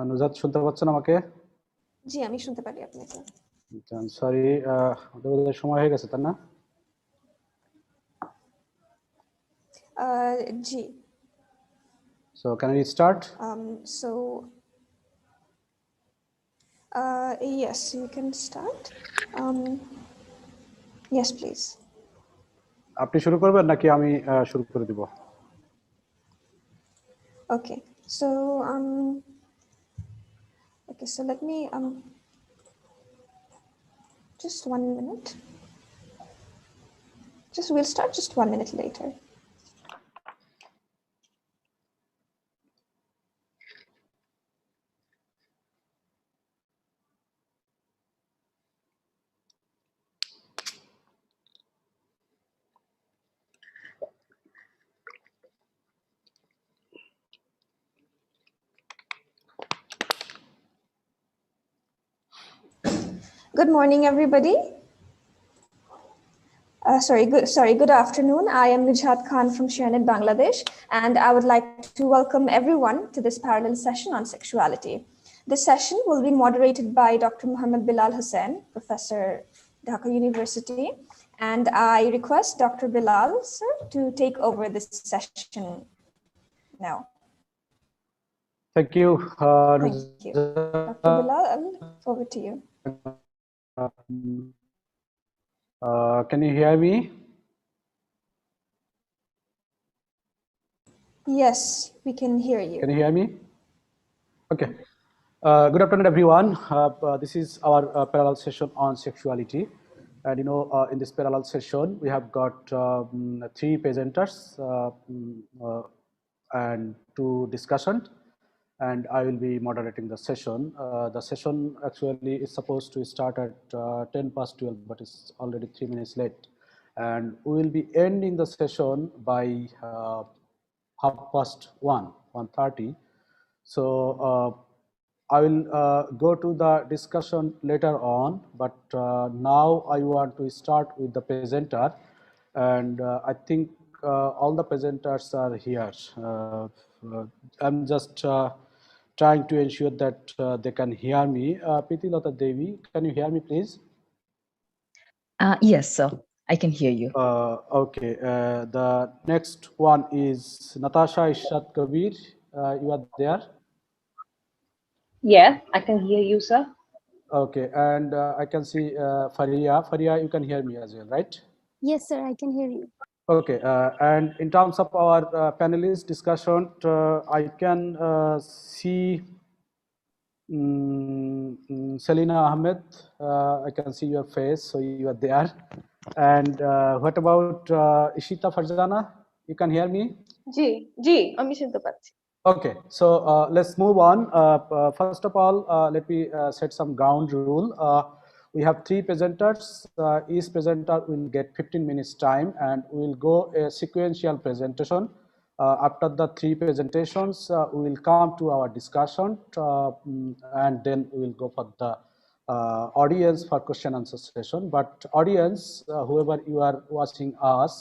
নুজাত শুনতে পাচ্ছেন আমাকে? জি, আমি শুনতে পারি আপনাকে। সরি, আমাদের সময় হয়ে গেছে তাই না? জি। So can we start? Yes, you can start. Yes, please. আপনি শুরু করবেন নাকি আমি শুরু করে দিব? Okay. So let me just 1 minute. We'll start just 1 minute later. Good morning, everybody. Good afternoon. I am Nujhat Khan from ShareNet, Bangladesh, and I would like to welcome everyone to this parallel session on sexuality. This session will be moderated by Dr. Muhammad Bilal Hussain, Professor, Dhaka University, and I request Dr. Bilal, sir, to take over this session now. Thank you. Thank you. Dr. Bilal, over to you. Can you hear me? Yes, we can hear you. Can you hear me? Okay. Good afternoon, everyone. This is our parallel session on sexuality. And in this parallel session, we have got 3 presenters and 2 discussants. And I will be moderating the session. The session actually is supposed to start at 12:10, but it's already 3 minutes late. And we will be ending the session by 1:30. So I will go to the discussion later on, but now I want to start with the presenter, and I think all the presenters are here. I'm just trying to ensure that they can hear me. Preetilata Devi, can you hear me, please? Yes, sir. I can hear you. Okay. The next one is Natasha Ishrat Kabir. You are there? Yeah, I can hear you, sir. Okay, and I can see Faria. Faria, you can hear me as well, right? Yes, sir, I can hear you. Okay, and in terms of our panelist discussion, I can see Selina Ahmed. I can see your face, so you are there. And what about Ishita Farzana? You can hear me? জি, আমি শুনতে পাচ্ছি। Okay, so let's move on. First of all, let me set some ground rule. We have 3 presenters. Each presenter will get 15 minutes time, and we'll go a sequential presentation. After the 3 presentations, we will come to our discussion, and then we will go for the audience for question answer session. But audience, whoever you are watching us,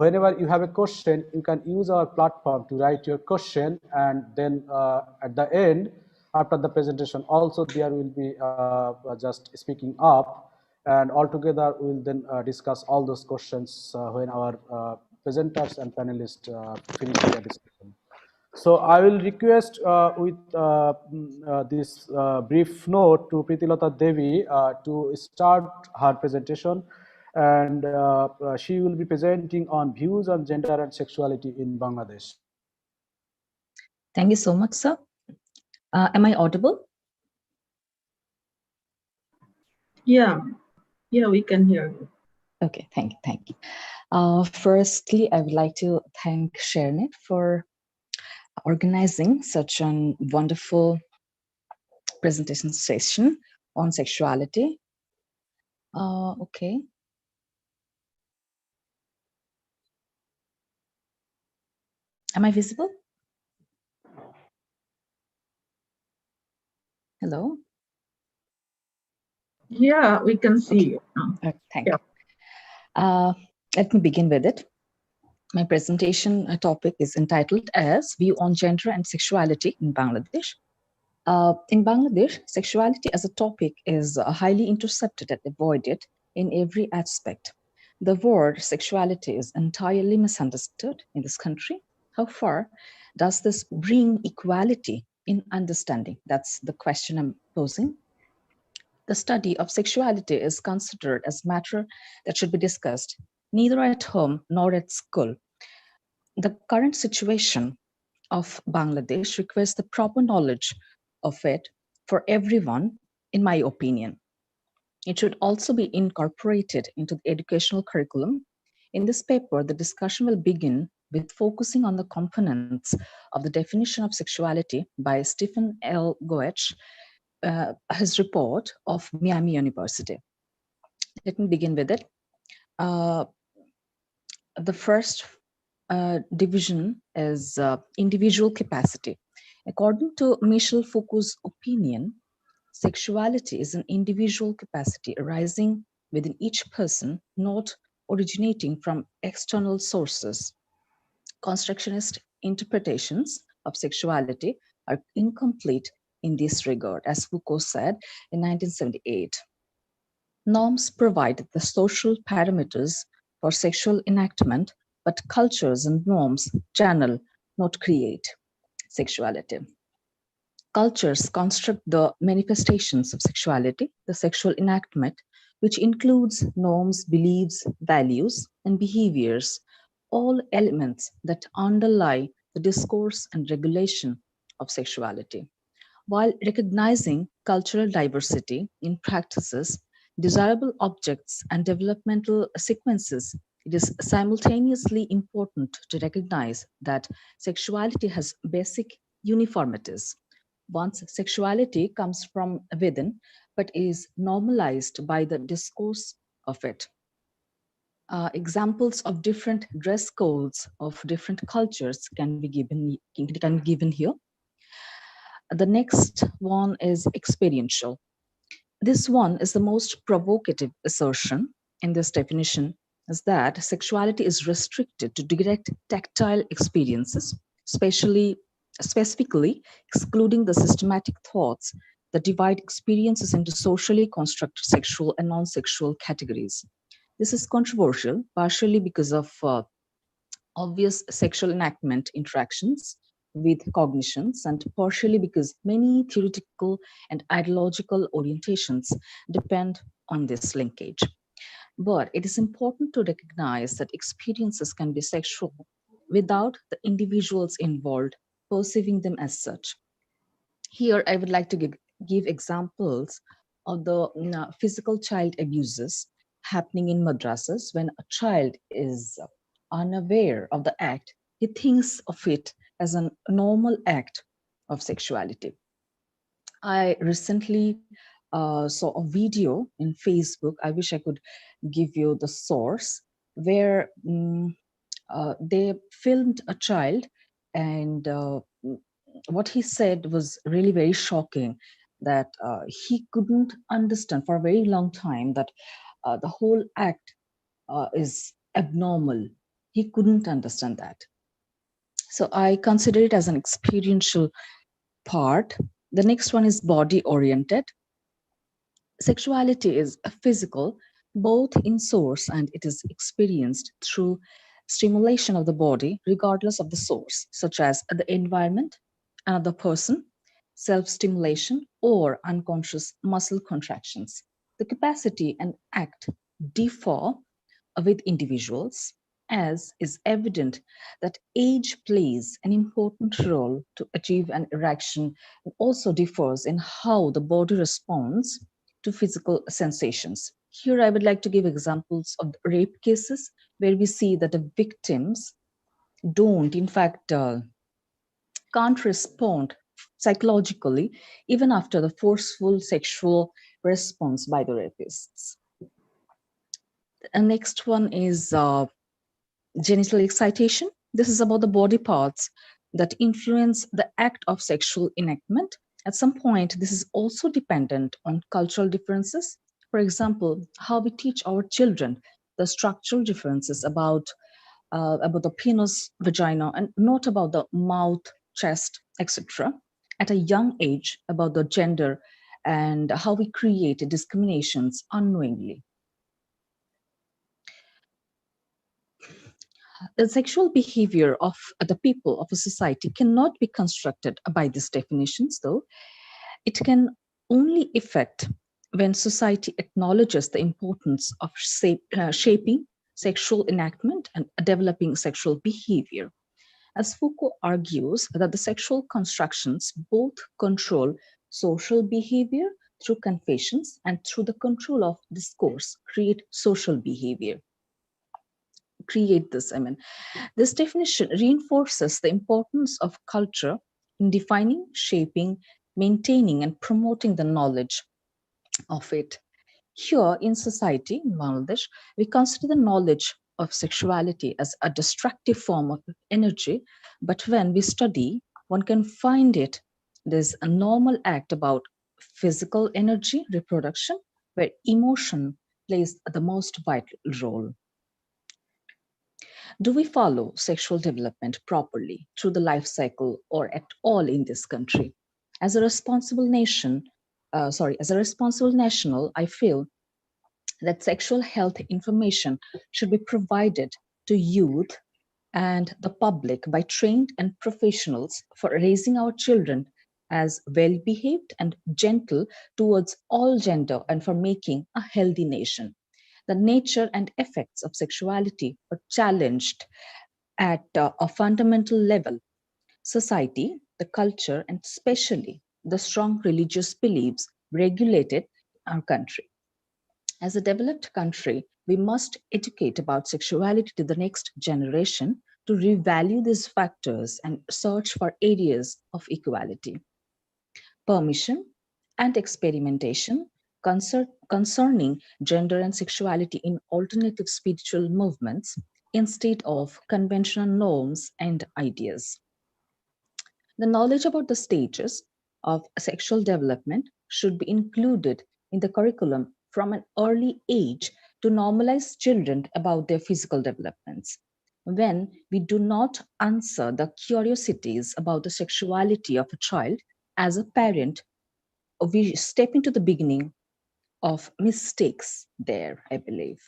whenever you have a question, you can use our platform to write your question, and then at the end, after the presentation, also there will be just speaking up, and altogether we will then discuss all those questions when our presenters and panelists finish their discussion. So I will request with this brief note to Preetilata Devi to start her presentation, and she will be presenting on views on gender and sexuality in Bangladesh. Thank you so much, sir. Am I audible? Yeah, we can hear you. Okay, thank you. Firstly, I would like to thank ShareNet for organizing such a wonderful presentation session on sexuality. Okay. Am I visible? Hello. Yeah, we can see you. Thank you. Let me begin with it. My presentation topic is entitled as View on Gender and Sexuality in Bangladesh. In Bangladesh, sexuality as a topic is highly intercepted and avoided in every aspect. The word sexuality is entirely misunderstood in this country. How far does this bring equality in understanding? That's the question I'm posing. The study of sexuality is considered as a matter that should be discussed neither at home nor at school. The current situation of Bangladesh requires the proper knowledge of it for everyone, in my opinion. It should also be incorporated into the educational curriculum. In this paper, the discussion will begin with focusing on the components of the definition of sexuality by Stephen L. Goetsch, his report of Miami University. Let me begin with it. The first division is individual capacity. According to Michel Foucault's opinion, sexuality is an individual capacity arising within each person, not originating from external sources. Constructionist interpretations of sexuality are incomplete in this regard, as Foucault said in 1978. Norms provide the social parameters for sexual enactment, but cultures and norms channel, not create, sexuality. Cultures construct the manifestations of sexuality, the sexual enactment, which includes norms, beliefs, values, and behaviors, all elements that underlie the discourse and regulation of sexuality. While recognizing cultural diversity in practices, desirable objects, and developmental sequences, it is simultaneously important to recognize that sexuality has basic uniformities. Once sexuality comes from within, but is normalized by the discourse of it. Examples of different dress codes of different cultures can be given here. The next one is experiential. This one is the most provocative assertion in this definition, is that sexuality is restricted to direct tactile experiences, specifically excluding the systematic thoughts that divide experiences into socially constructed sexual and non-sexual categories. This is controversial, partially because of obvious sexual enactment interactions with cognitions, and partially because many theoretical and ideological orientations depend on this linkage. But it is important to recognize that experiences can be sexual without the individuals involved perceiving them as such. Here, I would like to give examples of the physical child abuses happening in madrasas. When a child is unaware of the act, he thinks of it as a normal act of sexuality. I recently saw a video in Facebook. I wish I could give you the source, where they filmed a child, and what he said was really very shocking, that he couldn't understand for a very long time that the whole act is abnormal. He couldn't understand that. So I consider it as an experiential part. The next one is body oriented. Sexuality is physical, both in source, and it is experienced through stimulation of the body, regardless of the source, such as the environment, another person, self-stimulation, or unconscious muscle contractions. The capacity and act differ with individuals, as is evident that age plays an important role to achieve an erection, and also differs in how the body responds to physical sensations. Here, I would like to give examples of rape cases where we see that the victims don't, in fact, can't respond psychologically even after the forceful sexual response by the rapists. The next one is genital excitation. This is about the body parts that influence the act of sexual enactment. At some point, this is also dependent on cultural differences. For example, how we teach our children the structural differences about the penis, vagina, and not about the mouth, chest, etc. At a young age, about the gender and how we create discriminations unknowingly. The sexual behavior of the people of a society cannot be constructed by these definitions, though. It can only affect when society acknowledges the importance of shaping sexual enactment and developing sexual behavior. As Foucault argues that the sexual constructions both control social behavior through confessions and through the control of discourse create social behavior. This definition reinforces the importance of culture in defining, shaping, maintaining, and promoting the knowledge of it. Here in society, in Bangladesh, we consider the knowledge of sexuality as a destructive form of energy, but when we study, one can find it there's a normal act about physical energy reproduction, where emotion plays the most vital role. Do we follow sexual development properly through the life cycle or at all in this country? As a responsible national, I feel that sexual health information should be provided to youth and the public by trained and professionals for raising our children as well-behaved and gentle towards all gender and for making a healthy nation. The nature and effects of sexuality are challenged at a fundamental level. Society, the culture, and especially the strong religious beliefs regulated our country. As a developed country, we must educate about sexuality to the next generation to revalue these factors and search for areas of equality. Permission and experimentation concerning gender and sexuality in alternative spiritual movements instead of conventional norms and ideas. The knowledge about the stages of sexual development should be included in the curriculum from an early age to normalize children about their physical developments. When we do not answer the curiosities about the sexuality of a child, as a parent, we step into the beginning of mistakes there, I believe,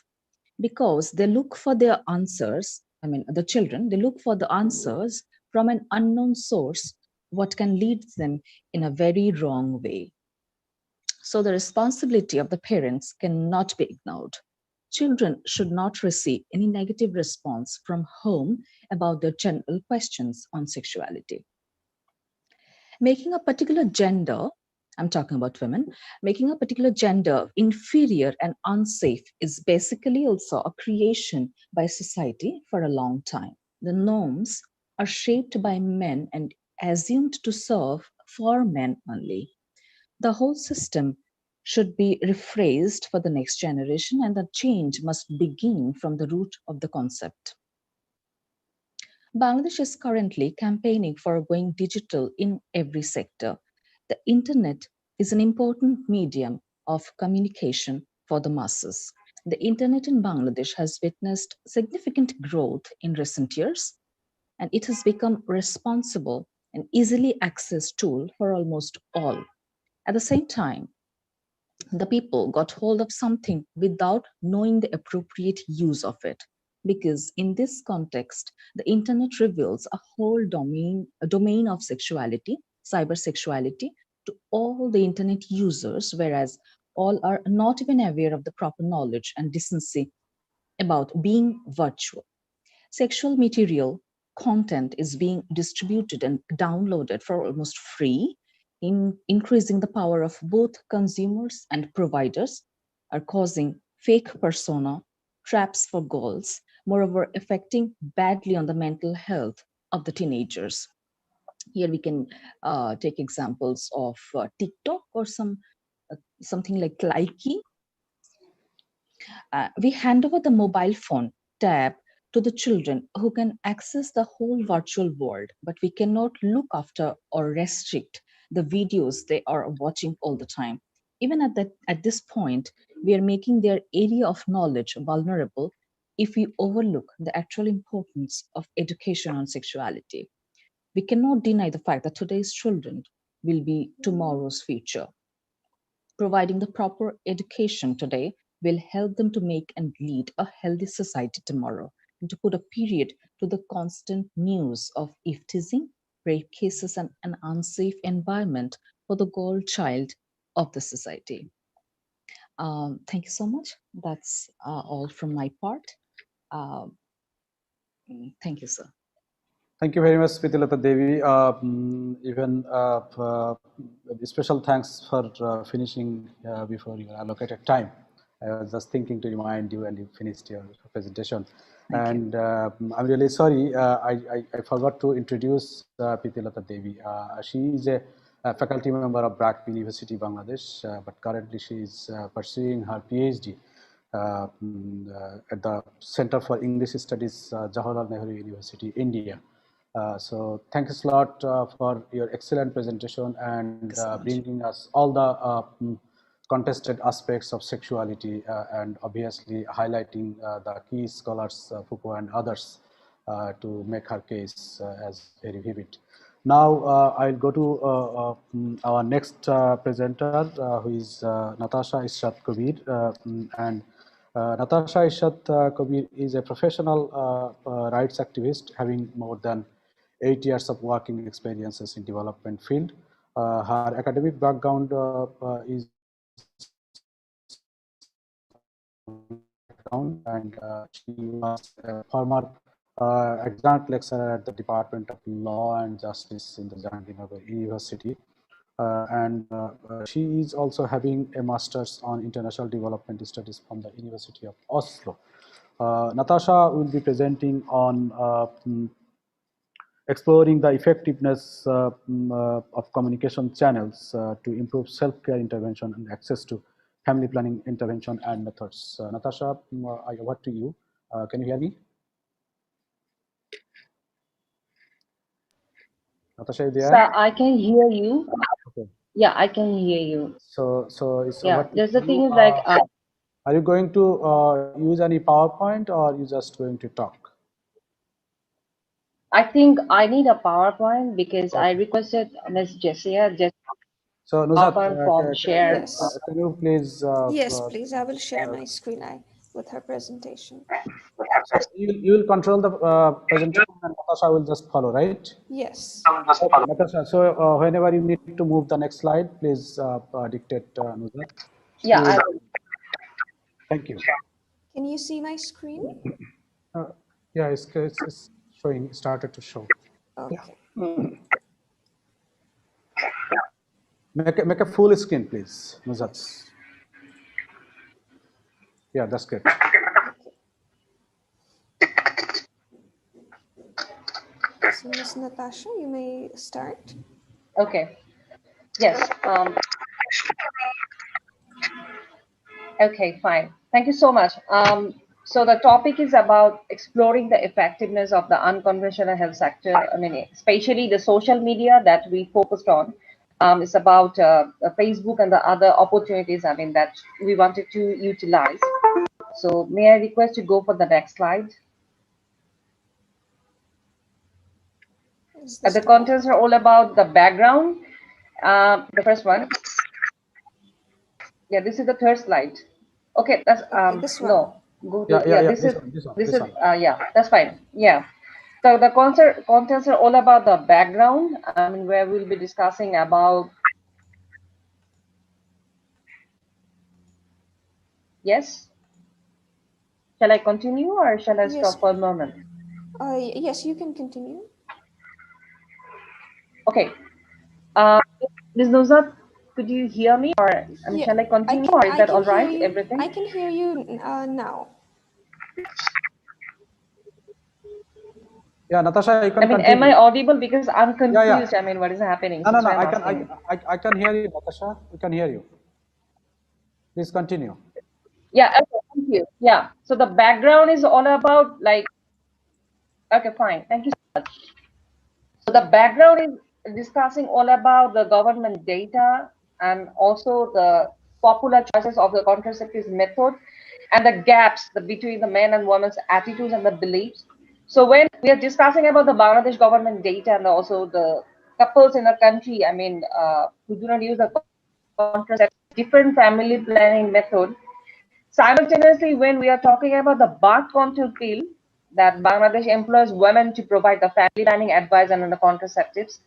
because they look for their answers. The children, they look for the answers from an unknown source, what can lead them in a very wrong way. So the responsibility of the parents cannot be ignored. Children should not receive any negative response from home about their general questions on sexuality. Making a particular gender, I'm talking about women, making a particular gender inferior and unsafe is basically also a creation by society for a long time. The norms are shaped by men and assumed to serve for men only. The whole system should be rephrased for the next generation, and the change must begin from the root of the concept. Bangladesh is currently campaigning for going digital in every sector. The internet is an important medium of communication for the masses. The internet in Bangladesh has witnessed significant growth in recent years, and it has become responsible and easily accessed tool for almost all. At the same time, the people got hold of something without knowing the appropriate use of it. Because in this context, the internet reveals a whole domain of sexuality, cybersexuality, to all the internet users, whereas all are not even aware of the proper knowledge and decency about being virtual. Sexual material content is being distributed and downloaded for almost free, increasing the power of both consumers and providers, are causing fake persona, traps for goals, moreover affecting badly on the mental health of the teenagers. Here we can take examples of TikTok or something like Likey. We hand over the mobile phone tab to the children who can access the whole virtual world, but we cannot look after or restrict the videos they are watching all the time. Even at this point, we are making their area of knowledge vulnerable if we overlook the actual importance of education on sexuality. We cannot deny the fact that today's children will be tomorrow's future. Providing the proper education today will help them to make and lead a healthy society tomorrow, and to put a period to the constant news of teasing, rape cases, and an unsafe environment for the girl child of the society. Thank you so much. That's all from my part. Thank you, sir. Thank you very much, Pritilata Devi. Even special thanks for finishing before your allocated time. I was just thinking to remind you, and you finished your presentation. Thank you. I'm really sorry, I forgot to introduce Pritilata Devi. She is a faculty member of BRAC University, Bangladesh, but currently she is pursuing her PhD at the Center for English Studies, Jawaharlal Nehru University, India. So thanks a lot for your excellent presentation and bringing us all the contested aspects of sexuality and obviously highlighting the key scholars, Foucault and others, to make her case as very vivid. Now I'll go to our next presenter, who is Natasha Ishrat Kabir, and Natasha Ishrat Kabir is a professional rights activist having more than 8 years of working experiences in development field. Her academic background is and she was a former adjunct lecturer at the Department of Law and Justice in the Jahangirnagar University. She is also having a master's on international development studies from the University of Oslo. Natasha will be presenting on exploring the effectiveness of communication channels to improve self-care intervention and access to family planning intervention and methods. Natasha, I over to you. Can you hear me? Natasha, you there? Sir, I can hear you. Okay. Yeah, I can hear you. So it's Yeah, over to just the you. thing is like, Are you going to use any PowerPoint or are you just going to talk? I think I need a PowerPoint because I requested Ms. Jessia just So Nuzhat, PowerPoint form share. Yes. can you please? Yes, please. I will share my screen with her presentation. So you will control the presentation and Natasha will just follow, right? Yes. Okay, Natasha. So whenever you need to move the next slide, please dictate, Nuzhat. Yeah, I will. Thank you. Can you see my screen? Yeah, it's showing, started to show. Okay. Make a full screen, please, Nuzhat. Yeah, that's good. So, Ms. Natasha, you may start. Okay. Yes. Okay, fine. Thank you so much. So the topic is about exploring the effectiveness of the unconventional health sector. I mean, especially the social media that we focused on. It's about Facebook and the other opportunities, I mean, that we wanted to utilize. So may I request to go for the next slide? The contents are all about the background. The first one. Yeah, this is the third slide. Okay, that's this one. no. Go to this is one. yeah, that's fine. Yeah. So the contents are all about the background. I mean, where we'll be discussing about. Yes. Shall I continue or shall I stop for a moment? Yes, you can continue. Okay. Ms. Nuzhat, could you hear me, or I mean, shall I continue, or is that all right? Everything? I can hear you now. Yeah, Natasha, you can I mean, continue. am I audible? Because I'm confused. Yeah. I mean, what is happening? No, I I can hear you, Natasha. We can hear you. Please continue. Yeah, okay, thank you. Yeah, so the background is all about like, okay, fine. Thank you so much. So the background is discussing all about the government data and also the popular choices of the contraceptive method and the gaps between the men and women's attitudes and the beliefs. So when we are discussing about the Bangladesh government data and also the couples in the country, I mean, who do not use the contraceptive, different family planning method. Simultaneously, when we are talking about the birth control pill that Bangladesh employs women to provide the family planning advice and the contraceptives,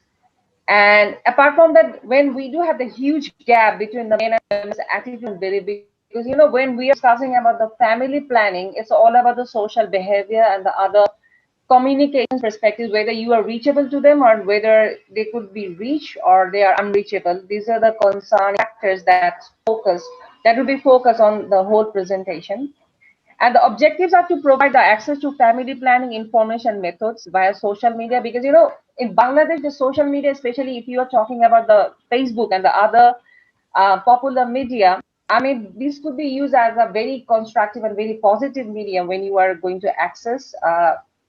and apart from that, when we do have the huge gap between the men and women's attitude and belief, because when we are discussing about the family planning, it's all about the social behavior and the other communication perspectives, whether you are reachable to them or whether they could be reached or they are unreachable. These are the concern factors that will be focused on the whole presentation. And the objectives are to provide the access to family planning information methods via social media, because in Bangladesh, the social media, especially if you are talking about the Facebook and the other popular media, I mean, this could be used as a very constructive and very positive medium when you are going to access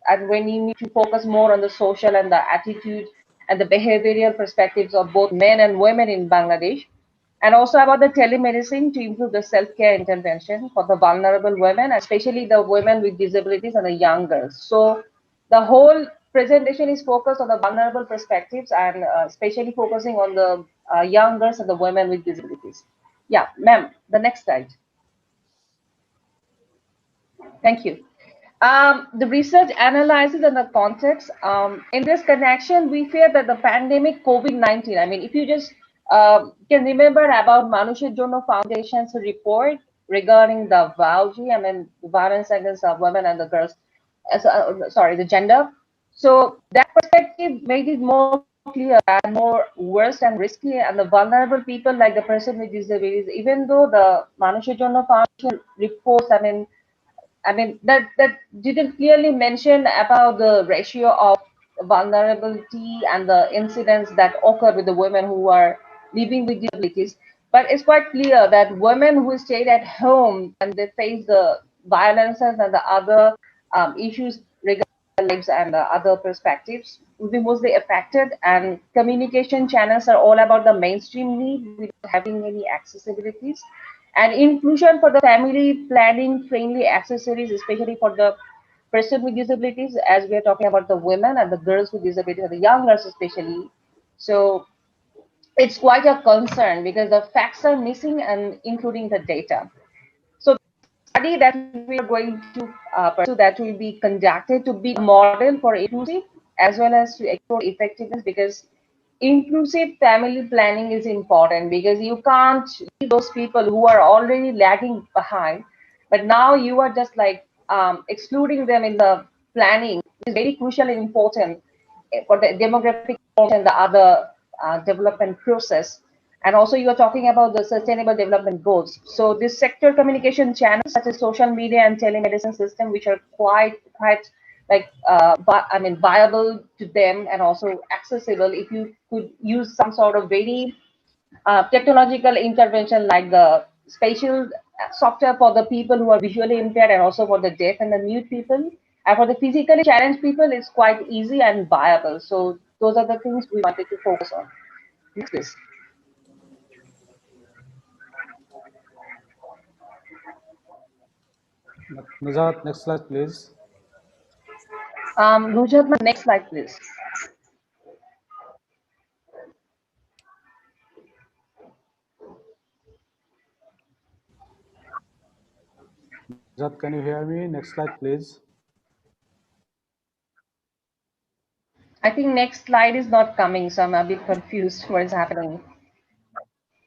and when you need to focus more on the social and the attitude and the behavioral perspectives of both men and women in Bangladesh, and also about the telemedicine to improve the self-care intervention for the vulnerable women, especially the women with disabilities and the young girls. So the whole presentation is focused on the vulnerable perspectives and especially focusing on the young girls and the women with disabilities. Yeah, ma'am, the next slide. Thank you. The research analysis and the context. In this connection, we fear that the pandemic COVID-19, I mean, if you just can remember about Manusher Jonno Foundation's report regarding the VAUGI, I mean, violence against women and the girls, sorry, the gender. So that perspective made it more clear and more worse and risky, and the vulnerable people like the person with disabilities, even though the Manusher Jonno Foundation reports, I mean that didn't clearly mention about the ratio of vulnerability and the incidents that occur with the women who are living with disabilities. But it's quite clear that women who stayed at home and they face the violences and the other issues regarding their lives and the other perspectives will be mostly affected. And communication channels are all about the mainstream need without having any accessibilities and inclusion for the family planning friendly accessories, especially for the person with disabilities, as we are talking about the women and the girls with disabilities, the young girls especially. So it's quite a concern because the facts are missing and including the data. So study that we are going to pursue that will be conducted to be a model for inclusive as well as to explore effectiveness, because inclusive family planning is important because you can't leave those people who are already lagging behind, but now you are just like excluding them in the planning is very crucial and important for the demographic and the other development process. And also you are talking about the sustainable development goals. So this sector communication channels such as social media and telemedicine system, which are quite like I mean viable to them and also accessible if you could use some sort of very technological intervention like the spatial software for the people who are visually impaired and also for the deaf and the mute people. And for the physically challenged people, it's quite easy and viable. So those are the things we wanted to focus on. Next, please. Nizat, next slide, please. Nujat, next slide, please. Nizat, can you hear me? Next slide, please. I think next slide is not coming, so I'm a bit confused what is happening.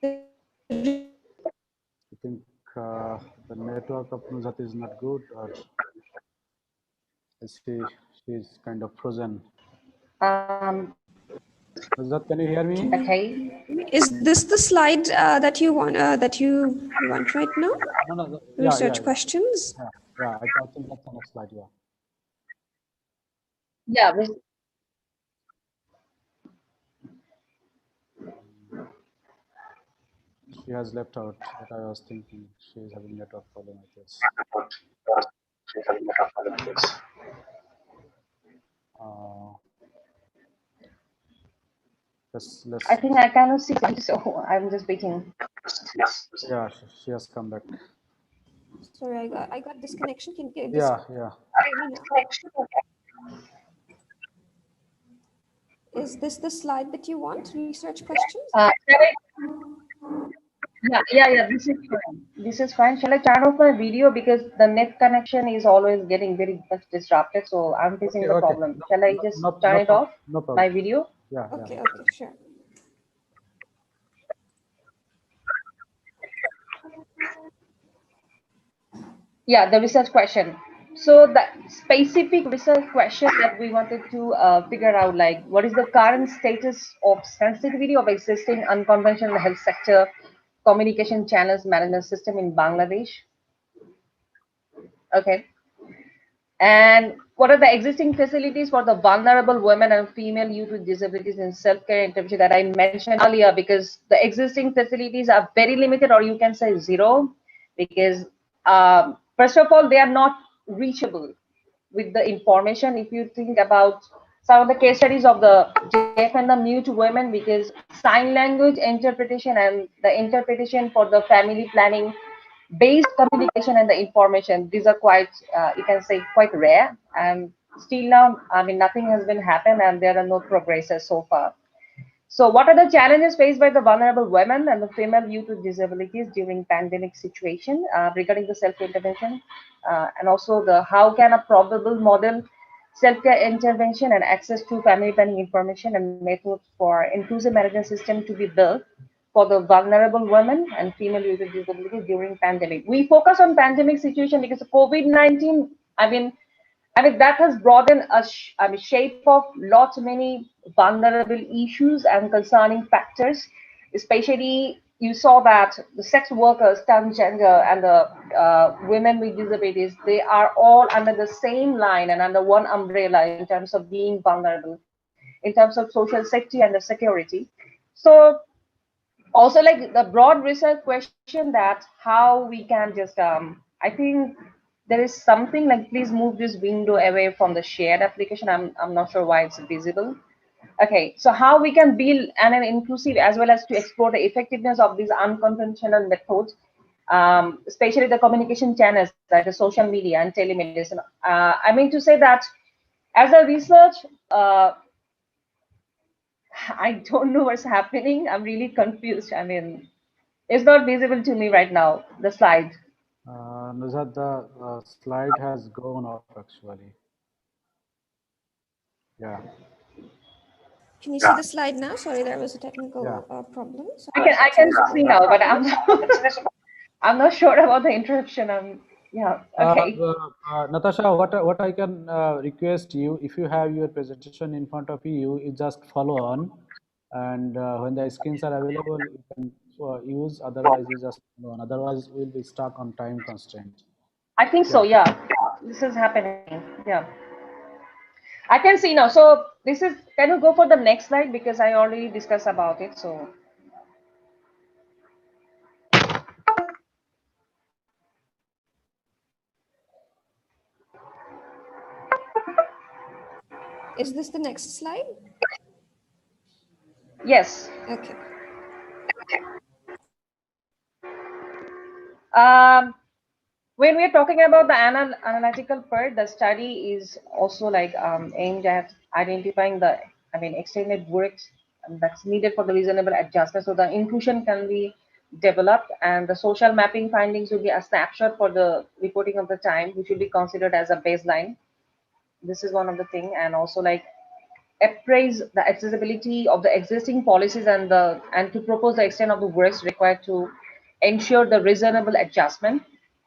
I think the network of Nizat is not good, or she's kind of frozen. Nizat, can you hear me? Okay. Is this the slide that you want right now? No. Research questions. Yeah. I think that's the next slide. Yeah. Yeah. She has left out, but I was thinking she is having network problem, I guess. Let's. I think I cannot see, so I'm just waiting. Yeah, she has come back. Sorry, I got disconnection. Can you Yeah, yeah. hear me now? Is this the slide that you want? Research questions? Yeah. This is fine. This is fine. Shall I turn off my video because the net connection is always getting very much disrupted? So I'm facing Okay, the okay. problem. Shall I just turn it off? No problem. My video? Yeah, yeah. Okay, sure. Yeah, the research question. So the specific research question that we wanted to figure out, like, what is the current status of sensitivity of existing unconventional health sector communication channels management system in Bangladesh? Okay. And what are the existing facilities for the vulnerable women and female youth with disabilities in self-care intervention that I mentioned earlier? Because the existing facilities are very limited, or you can say zero, because first of all, they are not reachable with the information. If you think about some of the case studies of the deaf and the mute women, because sign language interpretation and the interpretation for the family planning based communication and the information, these are quite you can say quite rare, and still now, I mean, nothing has been happened and there are no progresses so far. So what are the challenges faced by the vulnerable women and the female youth with disabilities during pandemic situation regarding the self-intervention, and also the how can a probable model self-care intervention and access to family planning information and methods for inclusive management system to be built for the vulnerable women and female youth with disabilities during pandemic. We focus on pandemic situation because of COVID-19. I mean, that has broadened shape of lots many vulnerable issues and concerning factors. Especially, you saw that the sex workers, transgender, and the women with disabilities, they are all under the same line and under one umbrella in terms of being vulnerable, in terms of social safety and the security. So, also like the broad research question that how we can just I think there is something like please move this window away from the shared application. I'm not sure why it's visible. Okay, so how we can build an inclusive as well as to explore the effectiveness of these unconventional methods, especially the communication channels like the social media and telemedicine. I mean to say that as a research, I don't know what's happening. I'm really confused. I mean, it's not visible to me right now, the slide. Nuzhat, the slide has gone off actually. Yeah. Can you see the slide now? Sorry, there was a technical problem. So I can see now, but I'm not sure about the interruption. Yeah, okay. Natasha, what I can request you, if you have your presentation in front of you, you just follow on, and when the screens are available, you can use. Otherwise, you just follow on. Otherwise, we'll be stuck on time constraint. I think so, yeah. This is happening. Yeah. I can see now. So this is, can you go for the next slide? Because I already discussed about it. So is this the next slide? yes. Okay. When we're talking about the analytical part, the study is also like aimed at identifying the, I mean, extended works that's needed for the reasonable adjustment. So the inclusion can be developed, and the social mapping findings will be a snapshot for the reporting of the time, which will be considered as a baseline. This is one of the thing, and also like appraise the accessibility of the existing policies and to propose the extent of the works required to ensure the reasonable adjustment.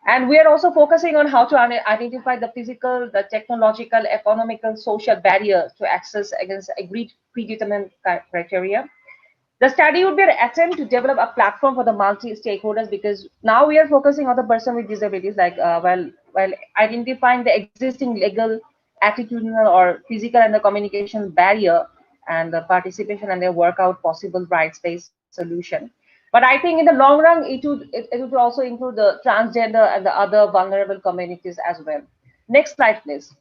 And we are also focusing on how to identify the physical, the technological, economical, social barriers to access against agreed predetermined criteria. The study would be an attempt to develop a platform for the multi-stakeholders, because now we are focusing on the person with disabilities, like while identifying the existing legal, attitudinal, or physical and the communication barrier, and the participation and their workout possible rights-based solution. But I think in the long run, it would also include the transgender and the other vulnerable communities as well. Next slide, please.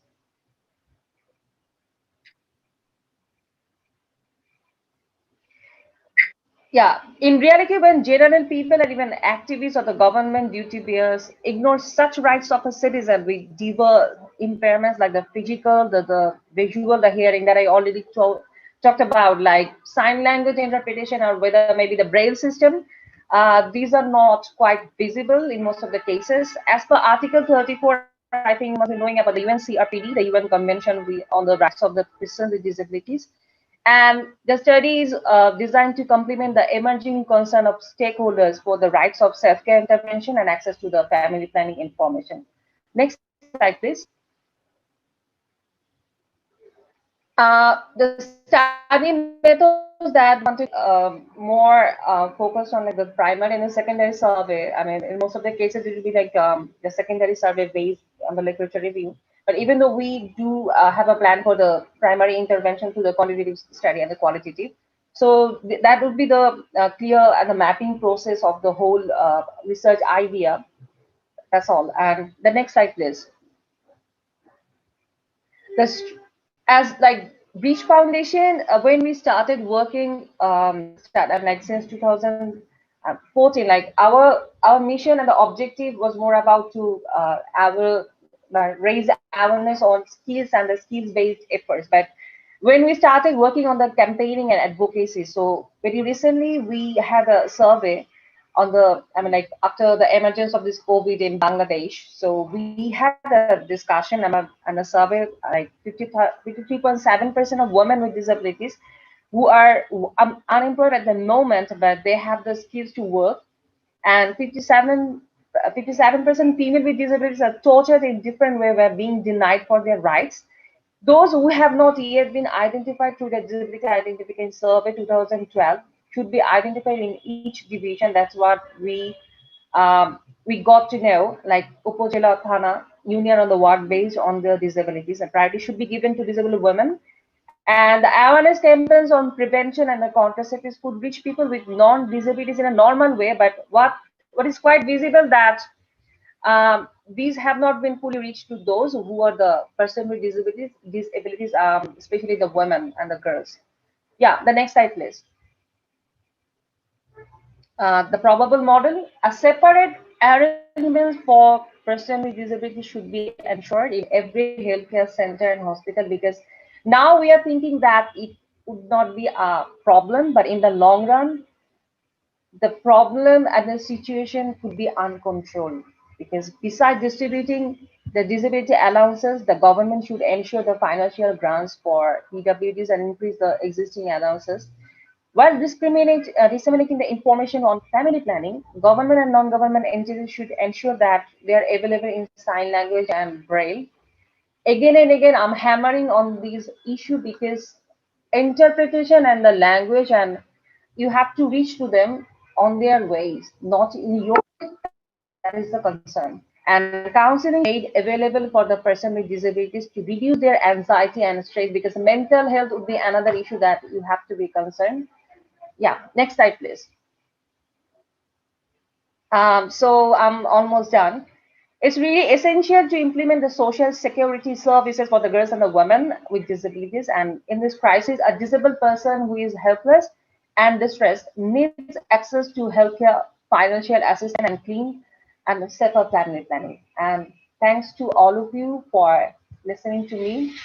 Yeah, in reality, when general people and even activists or the government duty bearers ignore such rights of a citizen with deeper impairments like the physical, the visual, the hearing that I already talked about, like sign language interpretation or whether maybe the braille system, these are not quite visible in most of the cases. As per Article 34, I think you must be knowing about the UNCRPD, the UN Convention on the Rights of the Persons with Disabilities. And the study is designed to complement the emerging concern of stakeholders for the rights of self-care intervention and access to the family planning information. Next slide, please. The study methods that wanted more focused on like the primary and the secondary survey. I mean, in most of the cases, it will be like the secondary survey based on the literature review. But even though we do have a plan for the primary intervention to the quantitative study and the qualitative, so that would be the clear and the mapping process of the whole research idea. That's all. And the next slide, please. This as like Breach Foundation, when we started working, like since 2014, like our mission and the objective was more about to raise awareness on skills and the skills-based efforts. But when we started working on the campaigning and advocacy, so very recently we had a survey on the, I mean, like after the emergence of this COVID in Bangladesh. So we had a discussion and a survey, like 53.7% of women with disabilities who are unemployed at the moment, but they have the skills to work, and 57% female with disabilities are tortured in different way, were being denied for their rights. Those who have not yet been identified through the Disability Identification Survey 2012 should be identified in each division. That's what we got to know, like Upojila Thana, union on the ward based on their disabilities, and priority should be given to disabled women. And the awareness campaigns on prevention and the contraceptives could reach people with non-disabilities in a normal way. But what is quite visible that these have not been fully reached to those who are the person with disabilities, especially the women and the girls. Yeah, the next slide, please. The probable model, a separate arrangement for person with disability should be ensured in every healthcare center and hospital, because now we are thinking that it would not be a problem, but in the long run, the problem and the situation could be uncontrolled, because besides distributing the disability allowances, the government should ensure the financial grants for PWDs and increase the existing allowances. While disseminating the information on family planning, government and non-government entities should ensure that they are available in sign language and braille. Again and again, I'm hammering on these issue because interpretation and the language, and you have to reach to them on their ways, not in your. That is the concern. And counseling made available for the person with disabilities to reduce their anxiety and stress, because mental health would be another issue that you have to be concerned. Yeah, next slide, please. So I'm almost done. It's really essential to implement the social security services for the girls and the women with disabilities. And in this crisis, a disabled person who is helpless and distressed needs access to healthcare, financial assistance, and clean and safer family planning. And thanks to all of you for listening to me.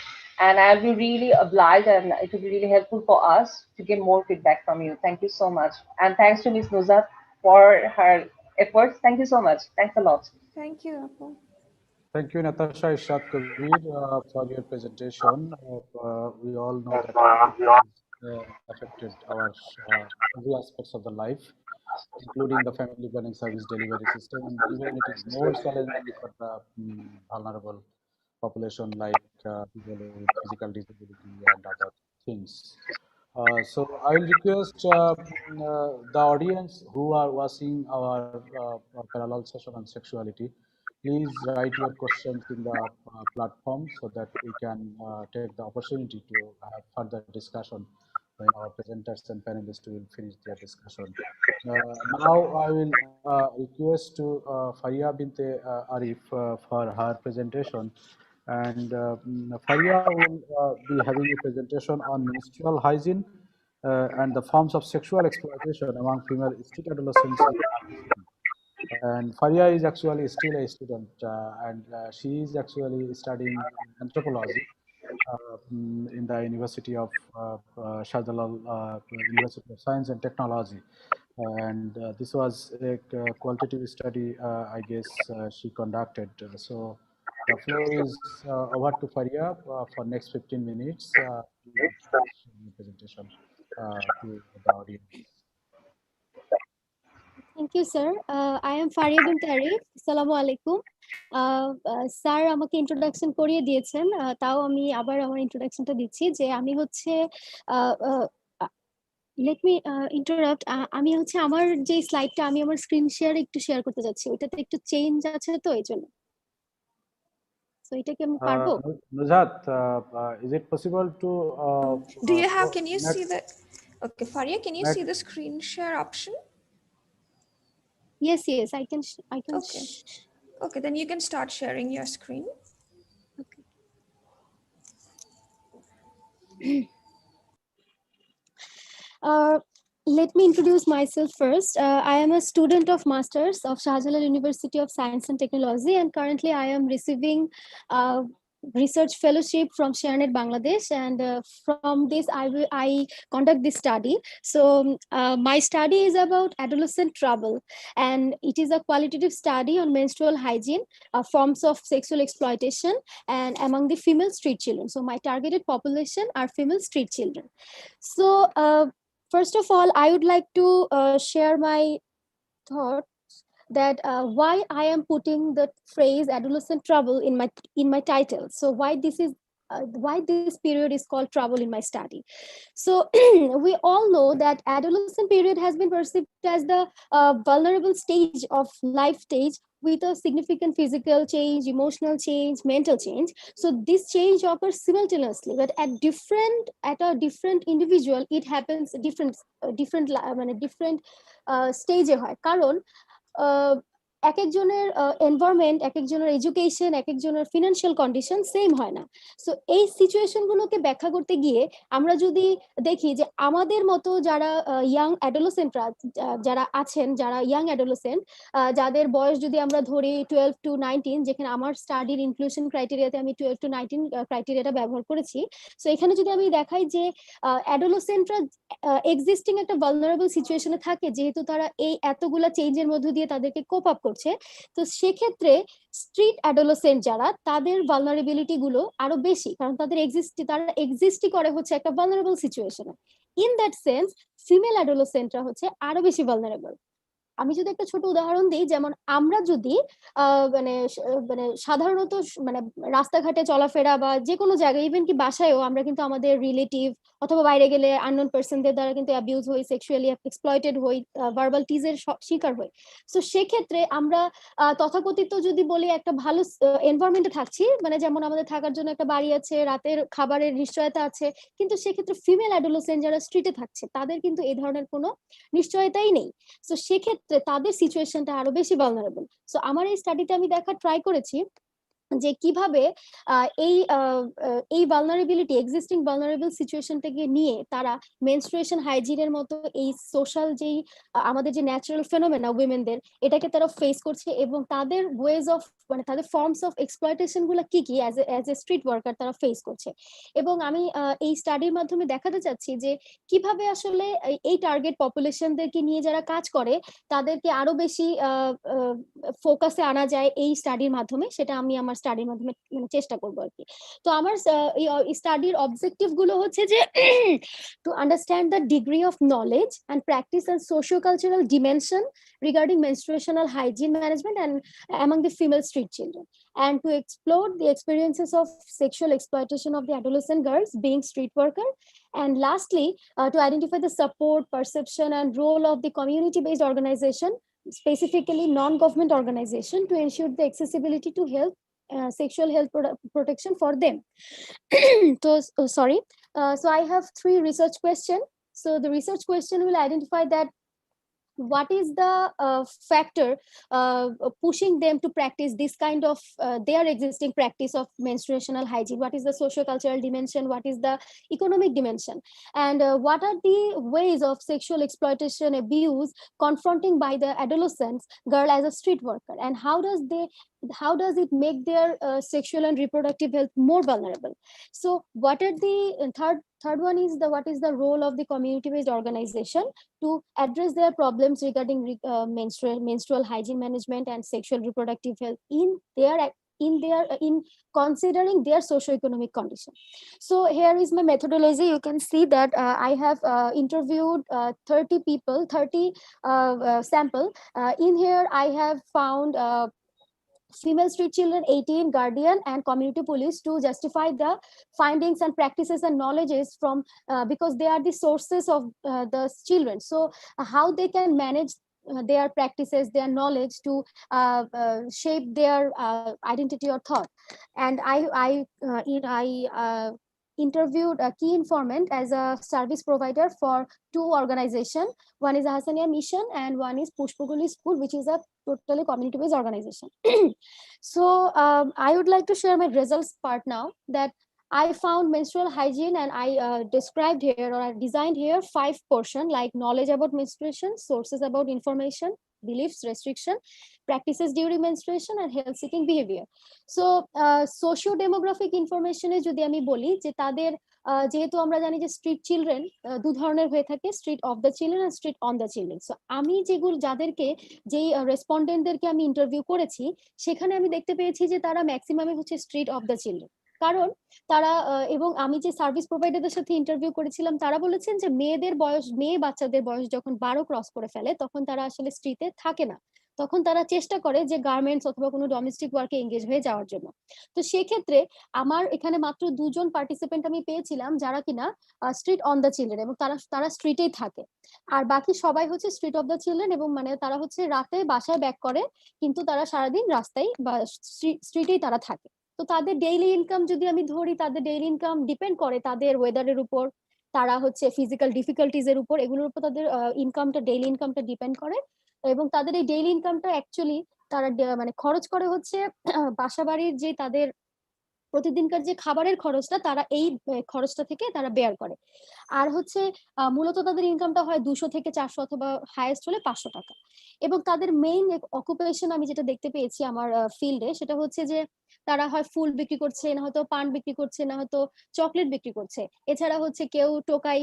And I'll be really obliged, and it will be really helpful for us to get more feedback from you. Thank you so much. And thanks to Ms. Nuzat for her efforts. Thank you so much. Thanks a lot. Thank you, Apu. Thank you, Natasha Ishrat Kabir, for your presentation. We all know that affected our every aspects of the life, including the family planning service delivery system, and even it is more challenging for the vulnerable population like people with physical disability and other things. So I will request the audience who are watching our parallel session on sexuality, please write your questions in the platform so that we can take the opportunity to have further discussion when our presenters and panelists will finish their discussion. Now I will request to Faria Binte Arif for her presentation. And Faria will be having a presentation on menstrual hygiene and the forms of sexual exploitation among female street adolescents. And Faria is actually still a student, and she is actually studying anthropology in the University of Shah Jalal, University of Science and Technology. And this was a qualitative study, I guess, she conducted. So the floor is over to Faria for next 15 minutes presentation to the audience. Thank you, sir. I am Faria bint Arif. Assalamu alaikum. Sir আমাকে introduction করিয়ে দিয়েছেন, তাও আমি আবার আমার ইন্ট্রোডাকশনটা দিচ্ছি যে আমি হচ্ছে লেট মি ইন্টারাপ্ট। আমি হচ্ছে আমার যে স্লাইডটা আমি আমার স্ক্রিন শেয়ার একটু শেয়ার করতে যাচ্ছি, ওইটাতে একটু চেঞ্জ আছে তো এই জন্য। সো এটা কি আমি পারবো? Nuzhat, is it possible to Do you have, can you see the, okay, Faria, can you see the screen share option? Yes, I can. Okay. Okay, then you can start sharing your screen. Okay. Let me introduce myself first. I am a student of Masters of Shah Jalal University of Science and Technology, and currently I am receiving research fellowship from ShareNet Bangladesh, and from this I conduct this study. So my study is about adolescent trouble, and it is a qualitative study on menstrual hygiene, forms of sexual exploitation, and among the female street children. So my targeted population are female street children. So first of all, I would like to share my thoughts that why I am putting the phrase adolescent trouble in my title. So why this period is called trouble in my study. So we all know that adolescent period has been perceived as the vulnerable stage of life stage with a significant physical change, emotional change, mental change. So this change occurs simultaneously, but at a different individual, it happens different stage হয় কারণ এক একজনের environment, এক একজনের education, এক একজনের financial condition same হয় না। সো এই সিচুয়েশন গুলোকে ব্যাখ্যা করতে গিয়ে আমরা যদি দেখি যে আমাদের মতো যারা ইয়াং অ্যাডোলেসেন্টরা যারা আছেন, যারা ইয়াং অ্যাডোলেসেন্ট, যাদের বয়স যদি আমরা ধরি 12 to 19, যেখানে আমার স্টাডির ইনক্লুশন ক্রাইটেরিয়াতে আমি 12 to 19 ক্রাইটেরিয়াটা ব্যবহার করেছি। সো এখানে যদি আমি দেখাই যে অ্যাডোলেসেন্টরা এক্সিস্টিং একটা ভালনারেবল সিচুয়েশনে থাকে, যেহেতু তারা এই এতগুলা চেঞ্জের মধ্য দিয়ে তাদেরকে কোপ আপ করছে। তো সেক্ষেত্রে স্ট্রিট অ্যাডোলেসেন্ট যারা, তাদের ভালনারেবিলিটি গুলো আরো বেশি, কারণ তারা এক্সিস্টই করে হচ্ছে একটা ভালনারেবল সিচুয়েশনে। ইন দ্যাট সেন্স ফিমেল অ্যাডোলেসেন্টরা হচ্ছে আরো বেশি ভালনারেবল। আমি যদি একটা ছোট উদাহরণ দিই, যেমন আমরা যদি মানে সাধারণত মানে রাস্তাঘাটে চলাফেরা বা যে কোনো জায়গায়, ইভেন কি বাসায়ও আমরা কিন্তু আমাদের রিলেটিভ অথবা বাইরে গেলে আননোন পার্সনদের দ্বারা কিন্তু অ্যাবিউজ হই, সেক্সুয়ালি এক্সপ্লয়েটেড হই, ভার্বাল টিজের শিকার হই। সো সেক্ষেত্রে আমরা তথাকথিত যদি বলি একটা ভালো এনভায়রনমেন্টে থাকছি, মানে যেমন আমাদের থাকার জন্য একটা বাড়ি আছে, রাতের খাবারের নিশ্চয়তা আছে, কিন্তু সেক্ষেত্রে ফিমেল অ্যাডোলেসেন্ট যারা স্ট্রিটে থাকছে তাদের কিন্তু এই ধরনের কোনো নিশ্চয়তাই নেই। সো সেক্ষেত্রে তাদের সিচুয়েশনটা আরো বেশি ভালনারেবল। সো আমার এই স্টাডিতে আমি দেখা ট্রাই করেছি যে কিভাবে এই ভালনারেবিলিটি, এক্সিস্টিং ভালনারেবল সিচুয়েশন থেকে নিয়ে তারা মেনস্ট্রুয়েশন হাইজিনের মতো এই সোশ্যাল যেই আমাদের যে ন্যাচারাল ফেনোমেনা উইমেনদের, এটাকে তারা ফেস করছে, এবং তাদের ওয়েজ অফ মানে তাদের ফর্মস অফ এক্সপ্লয়টেশন গুলো কি কি অ্যাজ এ স্ট্রিট ওয়ার্কার তারা ফেস করছে। এবং আমি এই স্টাডির মাধ্যমে দেখাতে চাচ্ছি যে কিভাবে আসলে এই টার্গেট পপুলেশনদেরকে নিয়ে যারা কাজ করে তাদেরকে আরো বেশি ফোকাসে আনা যায় এই স্টাডির মাধ্যমে, সেটা আমি আমার স্টাডির মাধ্যমে চেষ্টা করবো আর কি। তো আমার স্টাডির অবজেক্টিভ গুলো হচ্ছে যে to understand the degree of knowledge and practice and socio cultural dimension regarding menstruational hygiene management and among the female street children, and to explore the experiences of sexual exploitation of the adolescent girls being street worker, and lastly to identify the support, perception and role of the community-based organization, specifically non-government organization, to ensure the accessibility to health, sexual health protection for them. So I have 3 research questions. So the research question will identify that what is the factor pushing them to practice this kind of their existing practice of menstruational hygiene? What is the socio-cultural dimension? What is the economic dimension? And what are the ways of sexual exploitation, abuse confronting by the adolescents girl as a street worker? And how does it make their sexual and reproductive health more vulnerable? So what are the third one is what is the role of the community-based organization to address their problems regarding menstrual hygiene management and sexual reproductive health in considering their socio-economic condition. So here is my methodology. You can see that I have interviewed 30 people, 30 sample. In here I have found female street children, 18 guardian and community police to justify the findings and practices and knowledges from because they are the sources of the children. So how they can manage their practices, their knowledge to shape their identity or thought. And I interviewed a key informant as a service provider for 2 organizations. One is Hassania Mission and one is Pushpaguli School, which is a totally community-based organization. So I would like to share my results part now, that I found menstrual hygiene, and I described here, or I designed here 5 portions, like knowledge about menstruation, sources about information, beliefs, restriction, practices during menstruation, and health seeking behavior. So socio-demographic information is যদি আমি বলি যে তাদের যেহেতু আমরা জানি যে street children 2 ধরনের হয়ে থাকে, স্ট্রিট অফ দ্য চিলড্রেন আর street on the children. So আমি যাদেরকে যেই রেসপন্ডেন্টদেরকে আমি ইন্টারভিউ করেছি সেখানে আমি দেখতে পেয়েছি যে তারা ম্যাক্সিমামে হচ্ছে স্ট্রিট অফ দ্য চিলড্রেন। কারণ তারা এবং আমি যে সার্ভিস প্রোভাইডারদের সাথে ইন্টারভিউ করেছিলাম তারা বলেছেন যে মেয়ে বাচ্চাদের বয়স যখন 12 ক্রস করে ফেলে তখন তারা আসলে স্ট্রিটে থাকে না, তখন তারা চেষ্টা করে যে গার্মেন্টস অথবা কোনো ডোমেস্টিক ওয়ার্কে এঙ্গেজ হয়ে যাওয়ার জন্য। তো সেক্ষেত্রে আমার এখানে মাত্র 2 জন পার্টিসিপেন্ট আমি পেয়েছিলাম যারা কিনা স্ট্রিট অন দ্য চিলড্রেন, এবং তারা স্ট্রিটেই থাকে। আর বাকি সবাই হচ্ছে স্ট্রিট অফ দ্য চিলড্রেন, এবং মানে তারা হচ্ছে রাতে বাসায় ব্যাক করে কিন্তু তারা সারাদিন রাস্তায় বা স্ট্রিটেই তারা থাকে। তো তাদের ডেইলি ইনকাম যদি আমি ধরি, তাদের ডেইলি ইনকাম ডিপেন্ড করে তাদের ওয়েদারের উপর, তারা হচ্ছে ফিজিক্যাল ডিফিকাল্টিজ এর উপর, এগুলোর উপর তাদের ইনকামটা, ডেইলি ইনকামটা ডিপেন্ড করে। এবং তাদের এই ডেইলি ইনকামটা অ্যাকচুয়ালি তারা মানে খরচ করে হচ্ছে বাসাবাড়ির যে তাদের প্রতিদিনকার যে খাবারের খরচটা, তারা এই খরচটা থেকে তারা বেয়ার করে। আর হচ্ছে মূলত তাদের ইনকামটা হয় 200 থেকে 400 অথবা হাইয়েস্ট হলে 500 টাকা। এবং তাদের মেইন অকুপেশন আমি যেটা দেখতে পেয়েছি আমার ফিল্ডে, সেটা হচ্ছে যে তারা হয় ফুল বিক্রি করছে, না হয়তো পান বিক্রি করছে, না হয়তো চকলেট বিক্রি করছে। এছাড়া হচ্ছে কেউ টোকাই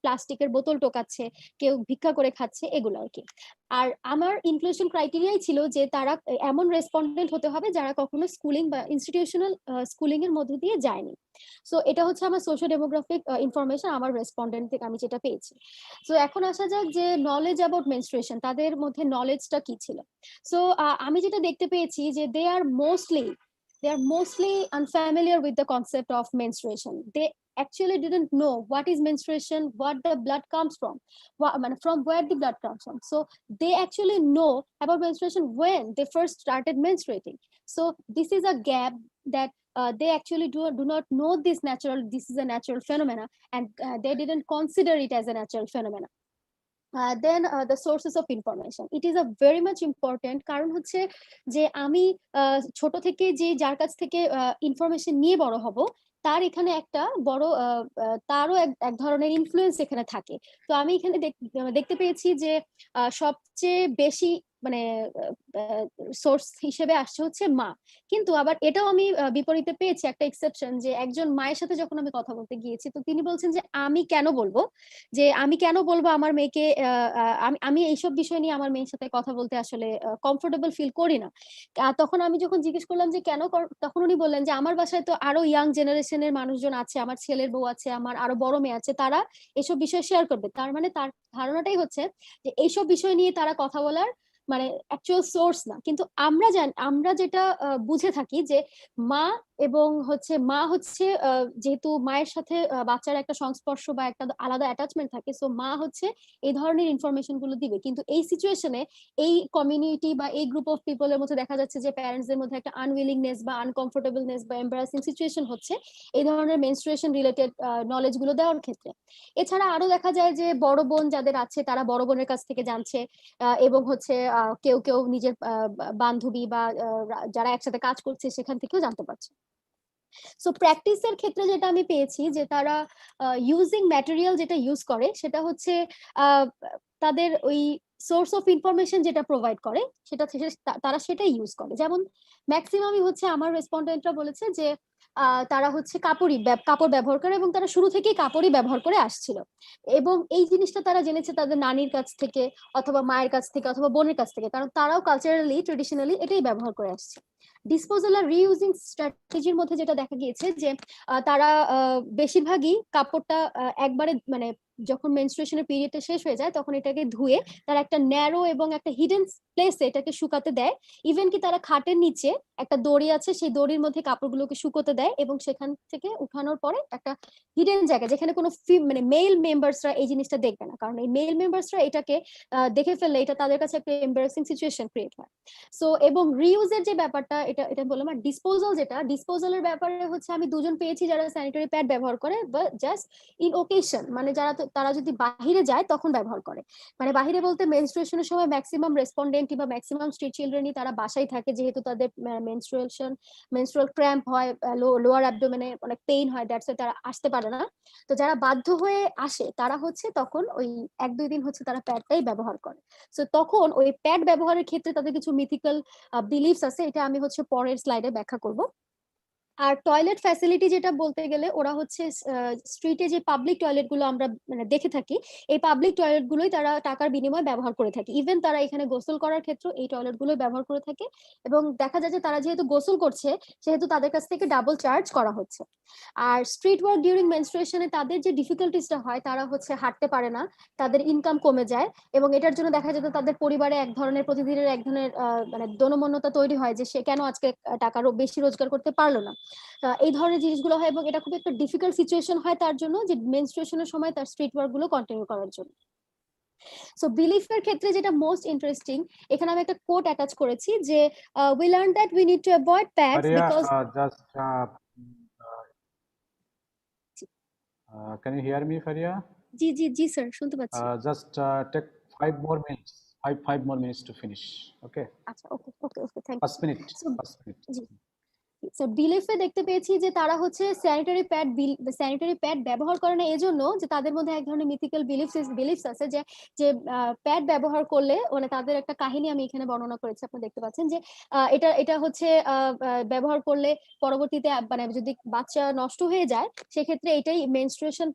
প্লাস্টিকের বোতল টোকাচ্ছে, কেউ ভিক্ষা করে খাচ্ছে, এগুলো আর কি। আর আমার ইনক্লুশন ক্রাইটেরিয়াই ছিল যে তারা এমন রেসপন্ডেন্ট হতে হবে যারা কখনো স্কুলিং বা ইনস্টিটিউশনাল স্কুলিং এর মধ্যে দিয়ে যায়নি। সো এটা হচ্ছে আমার সোশ্যাল ডেমোগ্রাফিক ইনফরমেশন আমার রেসপন্ডেন্ট থেকে আমি যেটা পেয়েছি। সো এখন আসা যাক যে নলেজ অ্যাবাউট মেনস্ট্রুয়েশন, তাদের মধ্যে নলেজটা কি ছিল। সো আমি যেটা দেখতে পেয়েছি যে they are mostly unfamiliar with the concept of menstruation. They actually didn't know what is menstruation, what the blood comes from, from where the blood comes from. So they actually know about menstruation when they first started menstruating. So this is a gap that they actually do not know this is a natural phenomena, and they didn't consider it as a natural phenomena. Then the sources of information, it is a very much important, কারণ হচ্ছে যে আমি ছোট থেকে যে যার কাছ থেকে ইনফরমেশন নিয়ে বড় হব তার এখানে একটা বড় তারও এক ধরনের ইনফ্লুয়েন্স এখানে থাকে। তো আমি এখানে দেখতে পেয়েছি যে সবচেয়ে বেশি মানে সোর্স হিসেবে আসছে হচ্ছে মা। কিন্তু আবার এটাও আমি বিপরীতে পেয়েছি একটা এক্সেপশন, যে একজন মায়ের সাথে যখন আমি কথা বলতে গিয়েছি তো তিনি বলছেন যে আমি কেন বলবো আমার মেয়েকে, আমি এইসব বিষয় নিয়ে আমার মেয়ের সাথে কথা বলতে আসলে কমফোর্টেবল ফিল করি না। তখন আমি যখন জিজ্ঞেস করলাম যে কেন, তখন উনি বললেন যে আমার বাসায় তো আরো ইয়াং জেনারেশনের মানুষজন আছে, আমার ছেলের বউ আছে, আমার আরো বড় মেয়ে আছে, তারা এসব বিষয় শেয়ার করবে। তার মানে তার ধারণাটাই হচ্ছে যে এইসব বিষয় নিয়ে তারা কথা বলার মানে অ্যাকচুয়াল সোর্স না। কিন্তু আমরা যেটা বুঝে থাকি যে মা এবং হচ্ছে মা হচ্ছে যেহেতু মায়ের সাথে বাচ্চার একটা সংস্পর্শ বা একটা আলাদা অ্যাটাচমেন্ট থাকে, সো মা হচ্ছে এই ধরনের ইনফরমেশন গুলো দিবে। কিন্তু এই সিচুয়েশনে এই কমিউনিটি বা এই গ্রুপ অফ পিপলের মধ্যে দেখা যাচ্ছে যে প্যারেন্টসদের মধ্যে একটা আনউইলিংনেস বা আনকমফোর্টেবলনেস বা এম্বারাসিং সিচুয়েশন হচ্ছে এই ধরনের মেনস্ট্রুয়েশন রিলেটেড নলেজ গুলো দেওয়ার ক্ষেত্রে। এছাড়া আরো দেখা যায় যে বড় বোন যাদের আছে তারা বড় বোনের কাছ থেকে জানছে, এবং হচ্ছে কেউ কেউ নিজের বান্ধবী বা যারা একসাথে কাজ করছে সেখান থেকেও জানতে পারছে। সো প্র্যাকটিসের ক্ষেত্রে যেটা আমি পেয়েছি যে তারা ইউজিং ম্যাটেরিয়াল যেটা ইউজ করে সেটা হচ্ছে তাদের ওই সোর্স অফ ইনফরমেশন যেটা প্রোভাইড করে সেটা তারা সেটাই ইউজ করে। যেমন ম্যাক্সিমামই হচ্ছে আমার রেসপন্ডেন্টরা বলেছে যে তারা হচ্ছে কাপড় ব্যবহার করে এবং তারা শুরু থেকেই কাপড়ই ব্যবহার করে আসছিল, এবং এই জিনিসটা তারা জেনেছে তাদের নানির কাছ থেকে অথবা মায়ের কাছ থেকে অথবা বোনের কাছ থেকে, কারণ তারাও কালচারালি ট্রেডিশনালি এটাই ব্যবহার করে আসছে। ডিসপোজাল আর রিইউজিং স্ট্র্যাটেজির মধ্যে যেটা দেখা গিয়েছে যে তারা বেশিরভাগই কাপড়টা একবারে মানে যখন মেনস্ট্রুয়েশনের পিরিয়ডটা শেষ হয়ে যায় তখন এটাকে ধুয়ে তারা একটা ন্যারো এবং একটা হিডেন প্লেসে এটাকে শুকাতে দেয়। ইভেন কি তারা খাটের নিচে একটা দড়ি আছে, সেই দড়ির মধ্যে কাপড়গুলোকে শুকোতে দেয় এবং সেখান থেকে উঠানোর পরে একটা হিডেন জায়গা যেখানে কোনো মানে মেল মেম্বার্সরা এই জিনিসটা দেখবে না, কারণ এই মেল মেম্বার্সরা এটাকে দেখে ফেললে এটা তাদের কাছে একটা এম্বারাসিং সিচুয়েশন ক্রিয়েট হয়। সো এবং রিইউজের যে ব্যাপারটা এটা বললাম। আর ডিসপোজালের ব্যাপারে হচ্ছে আমি দুজন পেয়েছি যারা স্যানিটারি প্যাড ব্যবহার করে, বাট জাস্ট ইন ওকেশন, মানে তারা যদি বাহিরে যায় তখন ব্যবহার করে। মানে বাহিরে বলতে মেনস্ট্রুয়েশনের সময় ম্যাক্সিমাম রেসপন্ডেন্ট বা ম্যাক্সিমাম স্ট্রিট চিলড্রেনই তারা বাসায় থাকে, যেহেতু তাদের মেনস্ট্রুয়াল ক্র্যাম্প হয়, লোয়ার অ্যাবডোমেনে অনেক পেইন হয়, দ্যাটস তারা আসতে পারে না। তো যারা বাধ্য হয়ে আসে তারা হচ্ছে তখন ওই 1-2 দিন হচ্ছে তারা প্যাডটাই ব্যবহার করে। সো তখন ওই প্যাড ব্যবহারের ক্ষেত্রে তাদের কিছু মিথিক্যাল বিলিফস আছে, এটা আমি হচ্ছে পরের স্লাইডে ব্যাখ্যা করব। আর টয়লেট ফ্যাসিলিটি যেটা বলতে গেলে ওরা হচ্ছে স্ট্রিটে যে পাবলিক টয়লেট গুলো আমরা মানে দেখে থাকি, এই পাবলিক টয়লেট গুলোই তারা টাকার বিনিময়ে ব্যবহার করে থাকে। ইভেন তারা এখানে গোসল করার ক্ষেত্রে এই টয়লেট গুলোই ব্যবহার করে থাকে, এবং দেখা যায় যে তারা যেহেতু গোসল করছে সেহেতু তাদের কাছ থেকে ডাবল চার্জ করা হচ্ছে। আর স্ট্রিট ওয়ার্ক ডিউরিং মেনস্ট্রুয়েশনে তাদের যে ডিফিকাল্টিসটা হয়, তারা হচ্ছে হাঁটতে পারে না, তাদের ইনকাম কমে যায়, এবং এটার জন্য দেখা যেত তাদের পরিবারে এক ধরনের প্রতিদিনের এক ধরনের মানে দোনমন্যতা তৈরি হয় যে সে কেন আজকে টাকা বেশি রোজগার করতে পারলো না। এই ধরনের জিনিসগুলো হয় এবং এটা খুব একটা ডিফিকাল্ট সিচুয়েশন হয় তার জন্য, যে মেনস্ট্রুয়েশনের সময় তার স্ট্রিট ওয়ার্ক গুলো কন্টিনিউ করার জন্য। সো বিলিফের ক্ষেত্রে যেটা মোস্ট ইন্টারেস্টিং, এখানে আমি একটা কোট অ্যাটাচ করেছি যে we learn that we need to avoid pads because can you hear me, Faria? G G G sir, শুনতে পাচ্ছি। Just take 5 more minutes to finish. Okay. আচ্ছা, ওকে ওকে ওকে, থ্যাংক First minute. জি। বিলিফে দেখতে পেয়েছি যে তারা হচ্ছে স্যানিটারি প্যাড ব্যবহার করে না এজন্য যে তাদের মধ্যে এক ধরনের মিথিক্যাল বিলিফস আছে যে যে প্যাড ব্যবহার করলে, মানে তাদের একটা কাহিনী আমি এখানে বর্ণনা করেছি, আপনি দেখতে পাচ্ছেন যে এটা হচ্ছে ব্যবহার করলে পরবর্তীতে মানে যদি বাচ্চা নষ্ট হয়ে যায় সেক্ষেত্রে এটাই মেনস্ট্রুয়েশন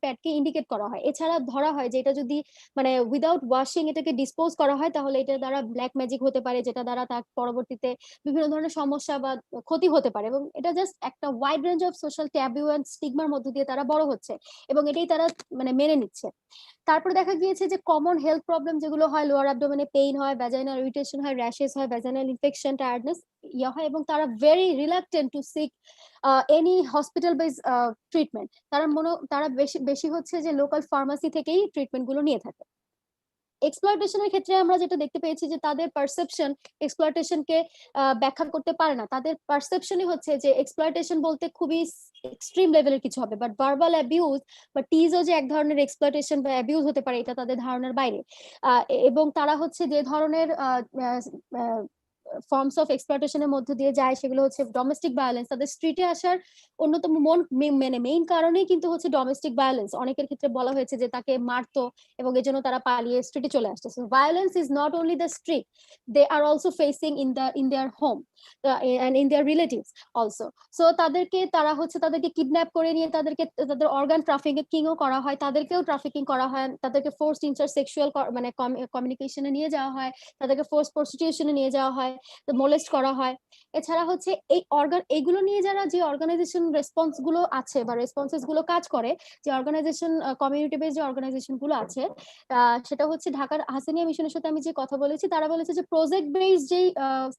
প্যাডকে ইন্ডিকেট করা হয়। এছাড়া ধরা হয় যে এটা যদি মানে উইদাউট ওয়াশিং এটাকে ডিসপোজ করা হয় তাহলে এটা দ্বারা ব্ল্যাক ম্যাজিক হতে পারে, যেটা দ্বারা তার পরবর্তীতে বিভিন্ন ধরনের সমস্যা বা ক্ষতি হতে পারে, এবং এটা জাস্ট একটা wide range of social taboo and স্টিগমার মধ্য দিয়ে তারা বড় হচ্ছে এবং এটাই তারা মানে মেনে নিচ্ছে। তারপরে দেখা গিয়েছে যে কমন হেলথ প্রবলেম যেগুলো হয়, লোয়ার অ্যাবডোমেনে পেইন হয়, ভ্যাজাইনাল ইরিটেশন হয়, র্যাশেস হয়, ভ্যাজাইনাল ইনফেকশন, টায়ার্ডনেস হয়, এবং তারা very reluctant to seek any hospital base treatment. তারা বেশি হচ্ছে যে লোকাল ফার্মাসি থেকেই ট্রিটমেন্ট গুলো নিয়ে থাকে। এক্সপ্লয়টেশনের ক্ষেত্রে আমরা যেটা দেখতে পেয়েছি যে তাদের পারসেপশন এক্সপ্লয়টেশনকে ব্যাখ্যা করতে পারে না। তাদের পারসেপশনই হচ্ছে যে এক্সপ্লয়টেশন বলতে খুবই এক্সট্রিম লেভেলের কিছু হবে, বাট ভার্বাল অ্যাবিউজ বা টিজও যে এক ধরনের এক্সপ্লয়টেশন বা অ্যাবিউজ হতে পারে এটা তাদের ধারণার বাইরে। এবং তারা হচ্ছে যে ধরনের ফর্মস অফ এক্সপ্লয়টেশনের মধ্যে দিয়ে যায় সেগুলো হচ্ছে ডোমেস্টিক ভায়োলেন্স। তাদের স্ট্রিটে আসার অন্যতম মেইন কারণেই কিন্তু হচ্ছে ডোমেস্টিক ভায়োলেন্স। অনেকের ক্ষেত্রে বলা হয়েছে যে তাকে মারতো এবং এজন্য তারা পালিয়ে স্ট্রিটে চলে আসছে। So violence is not only the street, they are also facing in their home and in their relatives also. So তাদেরকে কিডন্যাপ করে নিয়ে তাদের অর্গান ট্রাফিকিংও করা হয়, তাদেরকেও ট্রাফিকিং করা হয়, তাদেরকে ফোর্সড ইন্টারসেক্সুয়াল মানে কমিউনিকেশনে নিয়ে যাওয়া হয়, তাদেরকে ফোর্স প্রস্টিটিউশনে নিয়ে যাওয়া হয়, মোলেস্ট করা হয়। এছাড়া হচ্ছে এইগুলো নিয়ে যারা যে অর্গানাইজেশন রেসপন্স গুলো আছে বা রেসপন্সেস গুলো কাজ করে, যে অর্গানাইজেশন কমিউনিটি বেস যে অর্গানাইজেশন গুলো আছে, সেটা হচ্ছে ঢাকার হাসিনিয়া মিশনের সাথে আমি যে কথা বলেছি, তারা বলেছে যে প্রজেক্ট বেস যে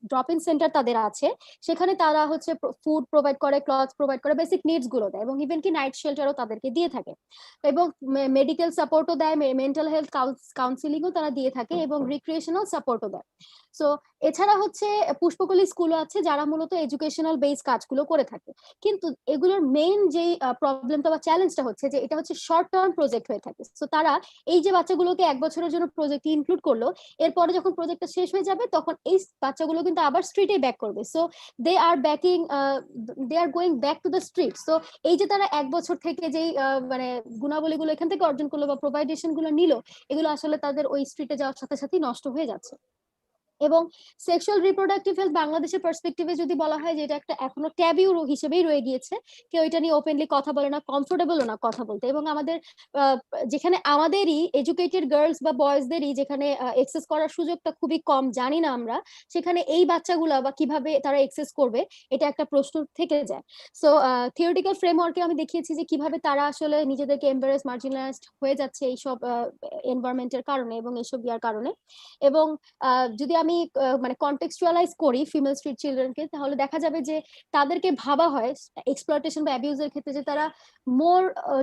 ড্রপ ইন সেন্টার তাদের আছে, সেখানে তারা হচ্ছে ফুড প্রোভাইড করে, ক্লথ প্রোভাইড করে, বেসিক নিডস গুলো দেয়, এবং ইভেন কি নাইট শেল্টারও তাদেরকে দিয়ে থাকে, এবং মেডিকেল সাপোর্টও দেয়, মেন্টাল হেলথ কাউন্সিলিংও তারা দিয়ে থাকে, এবং রিক্রিয়েশনাল সাপোর্টও দেয়। সো এছাড়া হচ্ছে পুষ্পকলি স্কুলও আছে যারা মূলত এডুকেশনাল বেস কাজগুলো করে থাকে। কিন্তু এগুলোর মেইন যে প্রবলেমটা বা চ্যালেঞ্জটা হচ্ছে যে এটা হচ্ছে শর্ট টার্ম প্রজেক্ট হয়ে থাকে। সো তারা এই যে বাচ্চাগুলোকে 1 বছরের জন্য প্রজেক্টে ইনক্লুড করলো, এরপরে যখন প্রজেক্টটা শেষ হয়ে যাবে তখন এই বাচ্চাগুলো কিন্তু আবার স্ট্রিটে ব্যাক করবে। So they are going back to the street. So এই যে তারা 1 বছর থেকে যেই মানে গুণাবলীগুলো এখান থেকে অর্জন করলো বা প্রোভাইডেশন গুলো নিল, এগুলো আসলে তাদের ওই স্ট্রিটে যাওয়ার সাথে সাথেই নষ্ট হয়ে যাচ্ছে। এবং সেক্সুয়াল রিপ্রোডাক্টিভ হেলথ বাংলাদেশের পার্সপেক্টিভে যদি বলা হয় যে এটা একটা এখনো ট্যাবু হিসেবেই রয়ে গিয়েছে, কেউ এটা নিয়ে ওপেনলি কথা বলে না, কমফোর্টেবলও না কথা বলতে। এবং আমাদের যেখানে আমাদেরই এডুকেটেড গার্লস বা বয়েজদেরই যেখানে এক্সেস করার সুযোগটা খুবই কম, জানি না আমরা, সেখানে এই বাচ্চাগুলা বা কিভাবে তারা এক্সেস করবে, এটা একটা প্রশ্ন থেকে যায়। সো থিওরিটিক্যাল ফ্রেমওয়ার্কে আমি দেখিয়েছি যে কিভাবে তারা আসলে নিজেদেরকে এম্বারেস, মার্জিনালাইজড হয়ে যাচ্ছে এইসব এনভায়রনমেন্টের কারণে এবং এইসব ইয়ার কারণে। এবং যদি আমি মানে কন্টেক্সচুয়ালাইজ করি ফিমেল স্ট্রিট চিলড্রেনকে, তাহলে দেখা যাবে যে তাদেরকে ভাবা হয় এক্সপ্লয়টেশন বা অ্যাবিউজের ক্ষেত্রে যে তারা মোর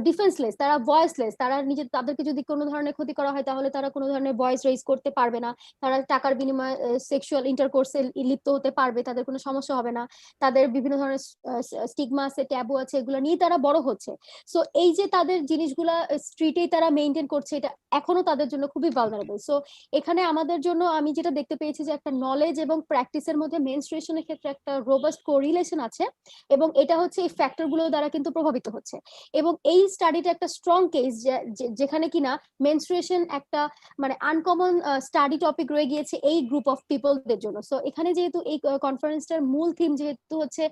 ডিফেন্সলেস, তারা ভয়েসলেস, তারা তাদেরকে যদি কোনো ধরনের ক্ষতি করা হয় তাহলে তারা কোনো ধরনের ভয়েস রেইজ করতে পারবে না, তারা টাকার বিনিময়ে সেক্সুয়াল ইন্টারকোর্সে লিপ্ত হতে পারবে, তাদের কোনো সমস্যা হবে না, তাদের বিভিন্ন ধরনের স্টিগমা আছে, ট্যাবু আছে, এগুলো নিয়ে তারা বড় হচ্ছে। সো এই যে তাদের জিনিসগুলা স্ট্রিটেই তারা মেইনটেইন করছে, এটা এখনো তাদের জন্য খুবই ভালনারেবল। সো এখানে আমাদের জন্য আমি যেটা দেখতে পেয়েছি যে একটা নলেজ এবং প্র্যাকটিসের মধ্যে মেনস্ট্রুয়েশনের ক্ষেত্রে একটা রোবাস্ট কোরিলেশন আছে, এবং এটা হচ্ছে এই ফ্যাক্টরগুলো দ্বারা কিন্তু প্রভাবিত হচ্ছে। এবং এই স্টাডিটা একটা স্ট্রং কেস যেখানে কিনা মেনস্ট্রুয়েশন একটা মানে আনকমন স্টাডি টপিক রয়ে গিয়েছে এই গ্রুপ অফ পিপলদের জন্য। সো এখানে যেহেতু এই কনফারেন্সটার মূল থিম যেহেতু হচ্ছে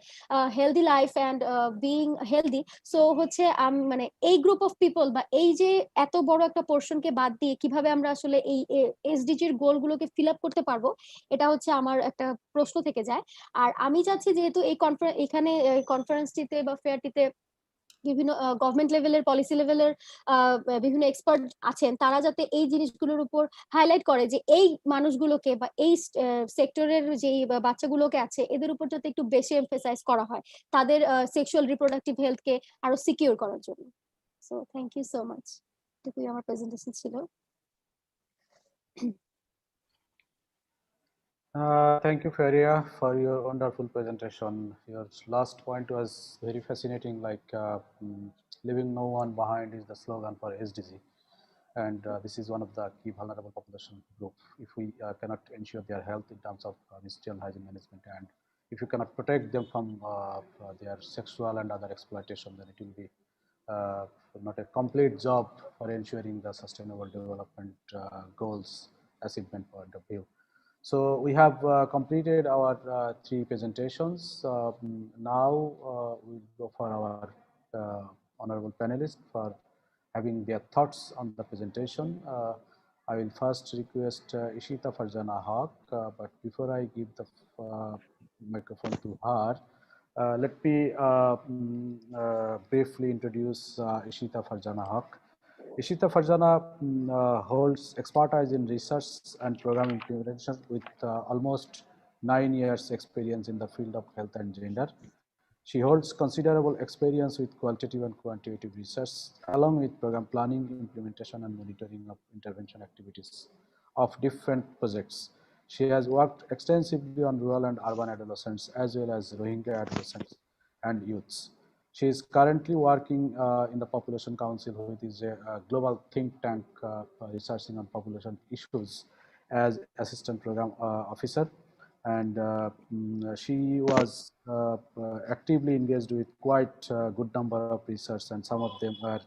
healthy life and being healthy, so হচ্ছে মানে এই গ্রুপ অফ পিপল বা এই যে এত বড় একটা পোর্শনকে বাদ দিয়ে কিভাবে আমরা আসলে এই এসডিজির গোলগুলোকে ফিল আপ করতে পারবো, এটা হচ্ছে আমার একটা প্রশ্ন থেকে যায়। আর আমি চাচ্ছি যেহেতু এখানে কনফারেন্সটিতে বা ফেয়ারটিতে বিভিন্ন গভর্নমেন্ট লেভেলের, পলিসি লেভেলের বিভিন্ন এক্সপার্ট আছেন, তারা যাতে এই জিনিসগুলোর উপর হাইলাইট করে যে এই মানুষগুলোকে বা এই সেক্টরের যে বাচ্চাগুলোকে আছে এদের উপর যাতে একটু বেশি এমফেসাইজ করা হয় তাদের সেক্সুয়াল রিপ্রোডাক্টিভ হেলথকে আরো সিকিউর করার জন্য। So thank you so much. এটুকুই আমার প্রেজেন্টেশন ছিল। Thank you, Faria, for your wonderful presentation. Your last point was very fascinating, like leaving no one behind is the slogan for SDG. And this is one of the key vulnerable population group. If we cannot ensure their health in terms of menstrual hygiene management, and if you cannot protect them from their sexual and other exploitation, then it will be not a complete job for ensuring the sustainable development goals achievement point of view. So we have completed our 3 presentations. Now we'll go for our honorable panelists for having their thoughts on the presentation. I will first request Ishita Farjana Haq, but before I give the microphone to her, let me briefly introduce Ishita Farjana Haq. Ishita Farjana holds expertise in research and program implementation with almost 9 years experience in the field of health and gender. She holds considerable experience with qualitative and quantitative research, along with program planning, implementation, and monitoring of intervention activities of different projects. She has worked extensively on rural and urban adolescents, as well as Rohingya adolescents and youths. She is currently working in the Population Council, which is a global think tank researching on population issues as assistant program officer. And she was actively engaged with quite a good number of research, and some of them were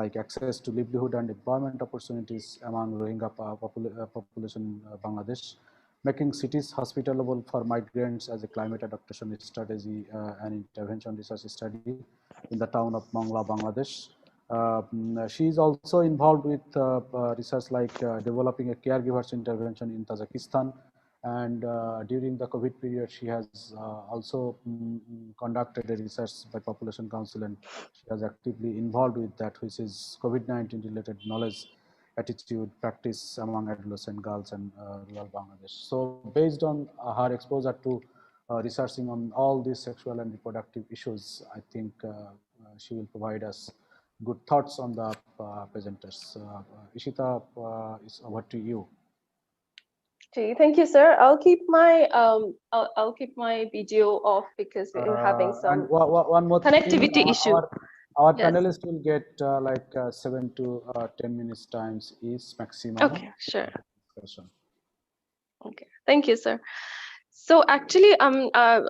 like access to livelihood and employment opportunities among Rohingya population in Bangladesh, making cities hospitable for migrants as a climate adaptation strategy and intervention research study in the town of Mongla, Bangladesh. She is also involved with research like developing a caregivers intervention in Tajikistan And during the COVID period, she has also conducted a research by Population Council, and she was actively involved with that, which is COVID-19 related knowledge, attitude, practice among adolescent girls and rural Bangladesh. So based on her exposure to researching on all these sexual and reproductive issues, I think she will provide us good thoughts on the presenters. Ishita, it's over to you. Okay, thank you, sir. I'll keep my video off because we're having some one more connectivity thing, issue. Our Yes. panelists will get 7 to 10 minutes times each maximum. Okay, sure. Discussion. Okay, thank you, sir. So actually,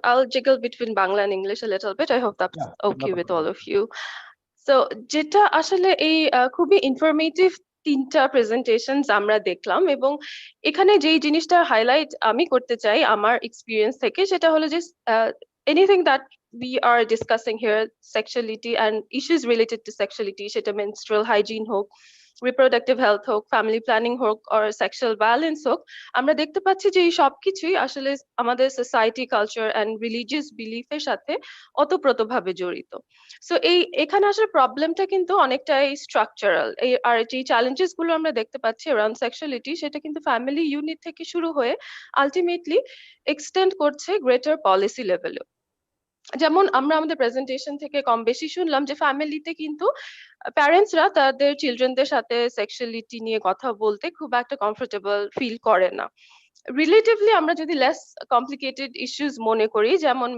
I'll jiggle between Bangla and English a little bit. I hope that's okay with all of you. So যেটা আসলে এই খুবই informative তিনটা presentations আমরা দেখলাম, এবং এখানে যেই জিনিসটা হাইলাইট আমি করতে চাই আমার এক্সপিরিয়েন্স থেকে, সেটা হলো যে anything that we are discussing here, sexuality and issues related to sexuality, সেটা menstrual hygiene হোক, reproductive health হোক, family planning হোক, or sexual violence হোক, আমরা দেখতে পাচ্ছি যে এই সবকিছুই আসলে আমাদের সোসাইটি, কালচার এন্ড রিলিজিয়াস বিলিফের সাথে ওতপ্রোতভাবে জড়িত। সো এখানে আসলে প্রবলেমটা কিন্তু অনেকটাই স্ট্রাকচারাল। আর যে চ্যালেঞ্জেস গুলো আমরা দেখতে পাচ্ছি অ্যারাউন্ড সেক্সুয়ালিটি, সেটা কিন্তু ফ্যামিলি ইউনিট থেকে শুরু হয়ে আলটিমেটলি এক্সটেন্ড করছে গ্রেটার পলিসি লেভেলে। যেমন আমরা আমাদের প্রেজেন্টেশন থেকে কম বেশি শুনলাম যে ফ্যামিলিতে কিন্তু প্যারেন্টসরা তাদের চিলড্রেনদের সাথে সেক্সুয়ালিটি নিয়ে কথা বলতে খুব একটা কমফোর্টেবল ফিল করে না। রিলেটিভলি আমরা যদি লেস কমপ্লিকেটেড ইস্যুস মনে করি, যেমন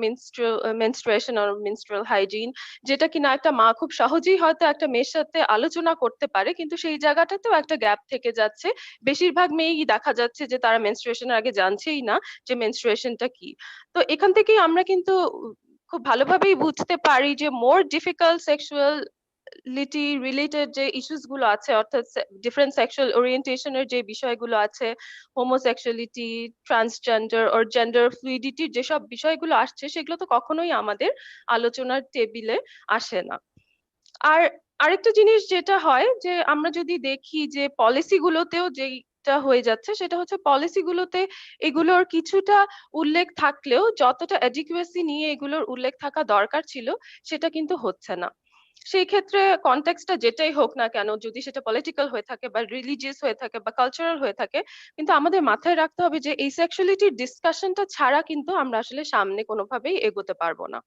মেনস্ট্রুয়েশন আর মেনস্ট্রুয়াল হাইজিন, যেটা কিনা একটা মা খুব সহজেই হয়তো একটা মেয়ের সাথে আলোচনা করতে পারে, কিন্তু সেই জায়গাটাতেও একটা গ্যাপ থেকে যাচ্ছে। বেশিরভাগ মেয়েই দেখা যাচ্ছে যে তারা মেনস্ট্রুয়েশনের আগে জানছেই না যে মেনস্ট্রুয়েশনটা কি। তো এখান থেকেই আমরা কিন্তু খুব ভালোভাবেই বুঝতে পারি যে মোর ডিফিকাল্ট সেক্সুয়ালিটি রিলেটেড যে ইস্যুস গুলো আছে, অর্থাৎ ডিফারেন্ট সেক্সুয়াল ওরিয়েন্টেশনের যে বিষয়গুলো আছে, হোমোসেক্সুয়ালিটি, ট্রান্সজেন্ডার অর জেন্ডার ফ্লুইডিটির যেসব বিষয়গুলো আসছে, সেগুলো তো কখনোই আমাদের আলোচনার টেবিলে আসে না। আর আরেকটা জিনিস যেটা হয় যে আমরা যদি দেখি যে পলিসি গুলোতেও যেটা হয়ে যাচ্ছে, সেটা হচ্ছে পলিসি গুলোতে এগুলোর কিছুটা উল্লেখ থাকলেও যতটা এডিকুয়েসি নিয়ে এগুলোর উল্লেখ থাকা দরকার ছিল সেটা কিন্তু হচ্ছে না। সেই ক্ষেত্রে কনটেক্সটটা যেটাই হোক না কেন, যদি সেটা পলিটিক্যাল হয়ে থাকে বা রিলিজিয়াস হয়ে থাকে বা কালচারাল হয়ে থাকে, কিন্তু আমাদের মাথায় রাখতে হবে যে এই সেক্সুয়ালিটির ডিসকাশনটা ছাড়া কিন্তু আমরা আসলে সামনে কোনোভাবেই এগোতে পারবো না।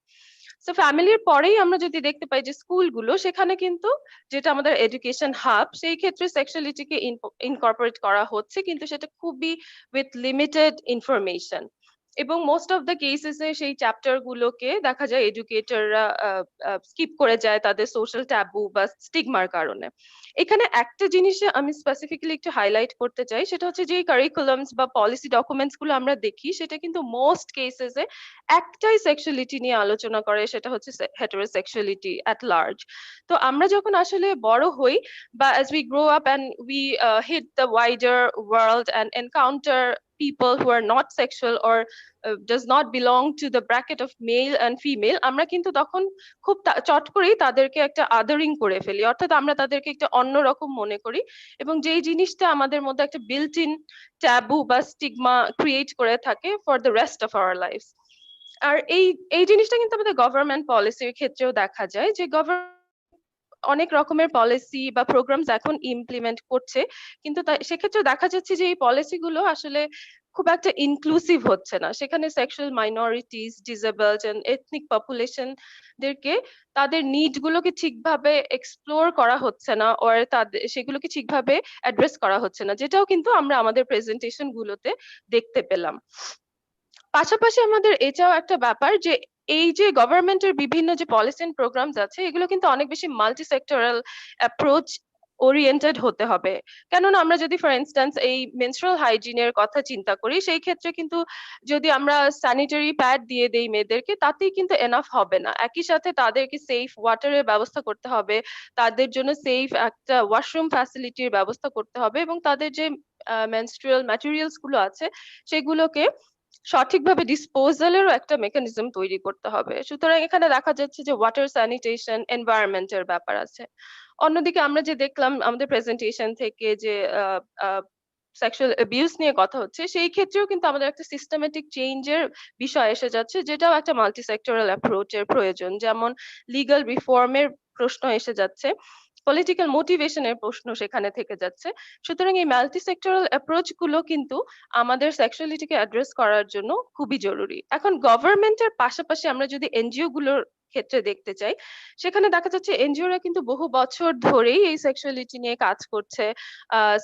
সো ফ্যামিলির পরেই আমরা যদি দেখতে পাই যে স্কুলগুলো, সেখানে কিন্তু যেটা আমাদের এডুকেশন হাব, সেই ক্ষেত্রে সেক্সুয়ালিটিকে ইনকর্পোরেট করা হচ্ছে, কিন্তু সেটা খুবই উইথ লিমিটেড ইনফরমেশন। এবং মোস্ট অফ দ্য কেসেসে সেই চ্যাপ্টার গুলোকে দেখা যায় এডুকেটররা স্কিপ করে যায় তাদের সোশ্যাল ট্যাবু বা স্টিগমার কারণে। এখানে একটা জিনিসে আমি স্পেসিফিক্যালি একটু হাইলাইট করতে চাই, সেটা হচ্ছে যে কারিকুলামস বা পলিসি ডকুমেন্টস গুলো আমরা দেখি, সেটা কিন্তু মোস্ট কেসেসে একটাই সেক্সুয়ালিটি নিয়ে আলোচনা করে, সেটা হচ্ছে হেটারোসেক্সুয়ালিটি অ্যাট লার্জ। তো আমরা যখন আসলে বড় হই বা as we grow up and we hit the wider world and encounter people who are not sexual or does not belong to the bracket of male and female, আমরা কিন্তু তখন খুব চট করেই তাদেরকে একটা আদারিং করে ফেলি, অর্থাৎ আমরা তাদেরকে একটা অন্যরকম মনে করি, এবং যেই জিনিসটা আমাদের মধ্যে একটা বিল্ট ইন ট্যাবু বা স্টিগমা ক্রিয়েট করে থাকে for the rest of our life. আর এই জিনিসটা কিন্তু আমাদের গভর্নমেন্ট পলিসির ক্ষেত্রেও দেখা যায় যে গভর্নমেন্ট অনেক রকমের পলিসি বা প্রোগ্রামস এখন ইমপ্লিমেন্ট করছে, কিন্তু সেক্ষেত্রে দেখা যাচ্ছে যে এই পলিসিগুলো আসলে খুব একটা ইনক্লুসিভ হচ্ছে না। সেখানে sexual minorities, disabled and ethnic পপুলেশনদেরকে তাদের নিড গুলোকে ঠিকভাবে এক্সপ্লোর করা হচ্ছে না, ওর তাদের সেগুলোকে ঠিকভাবে অ্যাড্রেস করা হচ্ছে না, যেটাও কিন্তু আমরা আমাদের প্রেজেন্টেশন গুলোতে দেখতে পেলাম। পাশাপাশি আমাদের এটাও একটা ব্যাপার যে এই যে গভর্নমেন্টের বিভিন্ন যে পলিসি এন্ড প্রোগ্রামস আছে, এগুলো কিন্তু অনেক বেশি মাল্টি সেক্টরাল অ্যাপ্রোচ ওরিয়েন্টেড হতে হবে। কেননা আমরা যদি ফর ইনস্ট্যান্স এই মেনস্ট্রুয়াল হাইজিনের কথা চিন্তা করি, সেই ক্ষেত্রে কিন্তু যদি আমরা স্যানিটারি প্যাড দিয়ে দেই মেয়েদেরকে, তাতেই কিন্তু এনাফ হবে না। একই সাথে তাদেরকে সেফ ওয়াটারের ব্যবস্থা করতে হবে, তাদের জন্য সেফ একটা ওয়াশরুম ফ্যাসিলিটির ব্যবস্থা করতে হবে, এবং তাদের যে মেনস্ট্রুয়াল ম্যাটেরিয়ালস গুলো আছে সেগুলোকে সঠিকভাবে ডিসপোজালেরও একটা মেকানিজম তৈরি করতে হবে। সুতরাং এখানে দেখা যাচ্ছে যে ওয়াটার স্যানিটেশন, এনভায়রনমেন্টের ব্যাপার আছে। অন্যদিকে আমরা যে দেখলাম আমাদের প্রেজেন্টেশন থেকে যে সেক্সুয়াল অ্যাবিউস নিয়ে কথা হচ্ছে, সেই ক্ষেত্রেও কিন্তু আমাদের একটা সিস্টেমেটিক চেঞ্জের বিষয় এসে যাচ্ছে, যেটাও একটা মাল্টি সেক্টরাল অ্যাপ্রোচের প্রয়োজন। যেমন লিগ্যাল রিফর্মের প্রশ্ন এসে যাচ্ছে, পলিটিক্যাল মোটিভেশনের প্রশ্ন সেখানে থেকে যাচ্ছে। সুতরাং এই মাল্টি সেক্টরাল অ্যাপ্রোচ গুলো কিন্তু আমাদের সেক্সুয়ালিটিকে অ্যাড্রেস করার জন্য খুবই জরুরি। এখন গভর্নমেন্টের পাশাপাশি আমরা যদি এনজিও গুলোর ক্ষেত্রে দেখতে চাই, সেখানে দেখা যাচ্ছে এনজিওরা কিন্তু বহু বছর ধরেই এই সেক্সুয়ালিটি নিয়ে কাজ করছে,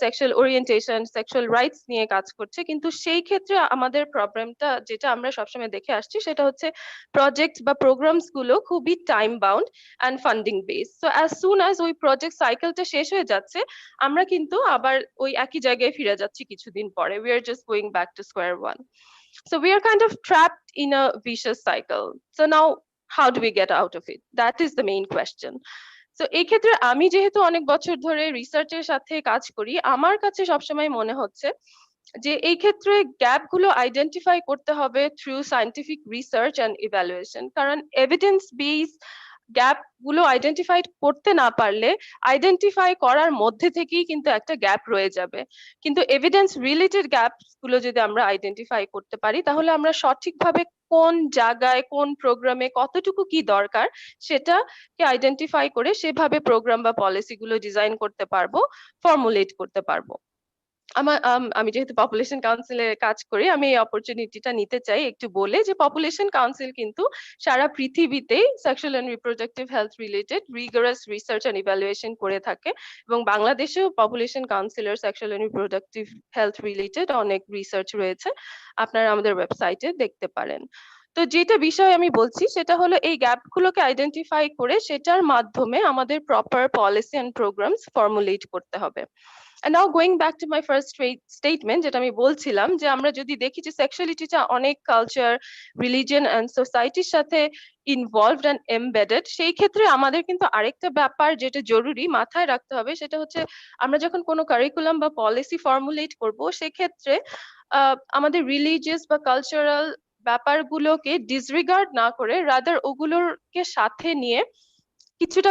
সেক্সুয়াল ওরিয়েন্টেশন, সেক্সুয়াল রাইটস নিয়ে কাজ করছে। কিন্তু সেই ক্ষেত্রে আমাদের প্রবলেমটা যেটা আমরা সবসময় দেখে আসছি, সেটা হচ্ছে প্রজেক্ট বা প্রোগ্রামস গুলো খুবই time bound and funding base. So as soon as ওই প্রজেক্ট সাইকেলটা শেষ হয়ে যাচ্ছে, আমরা কিন্তু আবার ওই একই জায়গায় ফিরে যাচ্ছি কিছুদিন পরে। We are just going back two square one. So we are kind of trapped in a vicious cycle. So now how do we get out of it? That is the main question. So এই ক্ষেত্রে আমি যেহেতু অনেক বছর ধরে রিসার্চের সাথে কাজ করি, আমার কাছে সবসময় মনে হচ্ছে যে এই ক্ষেত্রে গ্যাপ গুলো আইডেন্টিফাই করতে হবে through scientific research and evaluation. কারণ এভিডেন্স বেস গ্যাপ গুলো আইডেন্টিফাই করতে না পারলে আইডেন্টিফাই করার মধ্যে থেকেই কিন্তু একটা গ্যাপ রয়ে যাবে। কিন্তু এভিডেন্স রিলেটেড গ্যাপ গুলো যদি আমরা আইডেন্টিফাই করতে পারি, তাহলে আমরা সঠিকভাবে কোন জায়গায় কোন প্রোগ্রামে কতটুকু কি দরকার সেটাকে আইডেন্টিফাই করে সেভাবে প্রোগ্রাম বা পলিসি গুলো ডিজাইন করতে পারবো, ফর্মুলেট করতে পারবো। আমি যেহেতু পপুলেশন কাউন্সিলে কাজ করি, আমি এই অপরচুনিটিটা নিতে চাই একটু বলে যে পপুলেশন কাউন্সিল কিন্তু সারা পৃথিবীতেই sexual and reproductive health related rigorous research and evaluation করে থাকে, এবং বাংলাদেশেও পপুলেশন কাউন্সিলের sexual and reproductive health related অনেক রিসার্চ রয়েছে, আপনারা আমাদের ওয়েবসাইটে দেখতে পারেন। তো যেটা বিষয় আমি বলছি সেটা হলো এই গ্যাপ গুলোকে আইডেন্টিফাই করে সেটার মাধ্যমে আমাদের proper policy and programmes formulate করতে হবে। And now going back to my first statement, যেটা আমি বলছিলাম যে আমরা যদি দেখি যে সেক্সুয়ালিটিটা অনেক কালচার, রিলিজিয়ন এন্ড সোসাইটির সাথে ইনভলভড এন্ড এমবেডেড, সেই ক্ষেত্রে আমাদের কিন্তু আরেকটা ব্যাপার যেটা জরুরি মাথায় রাখতে হবে, সেটা হচ্ছে আমরা যখন কোনো কারিকুলাম বা পলিসি ফর্মুলেট করব, সেক্ষেত্রে আমাদের রিলিজিয়াস বা কালচারাল ব্যাপারগুলোকে ডিসরিগার্ড না করে রাদার ওগুলোকে সাথে নিয়ে কিছুটা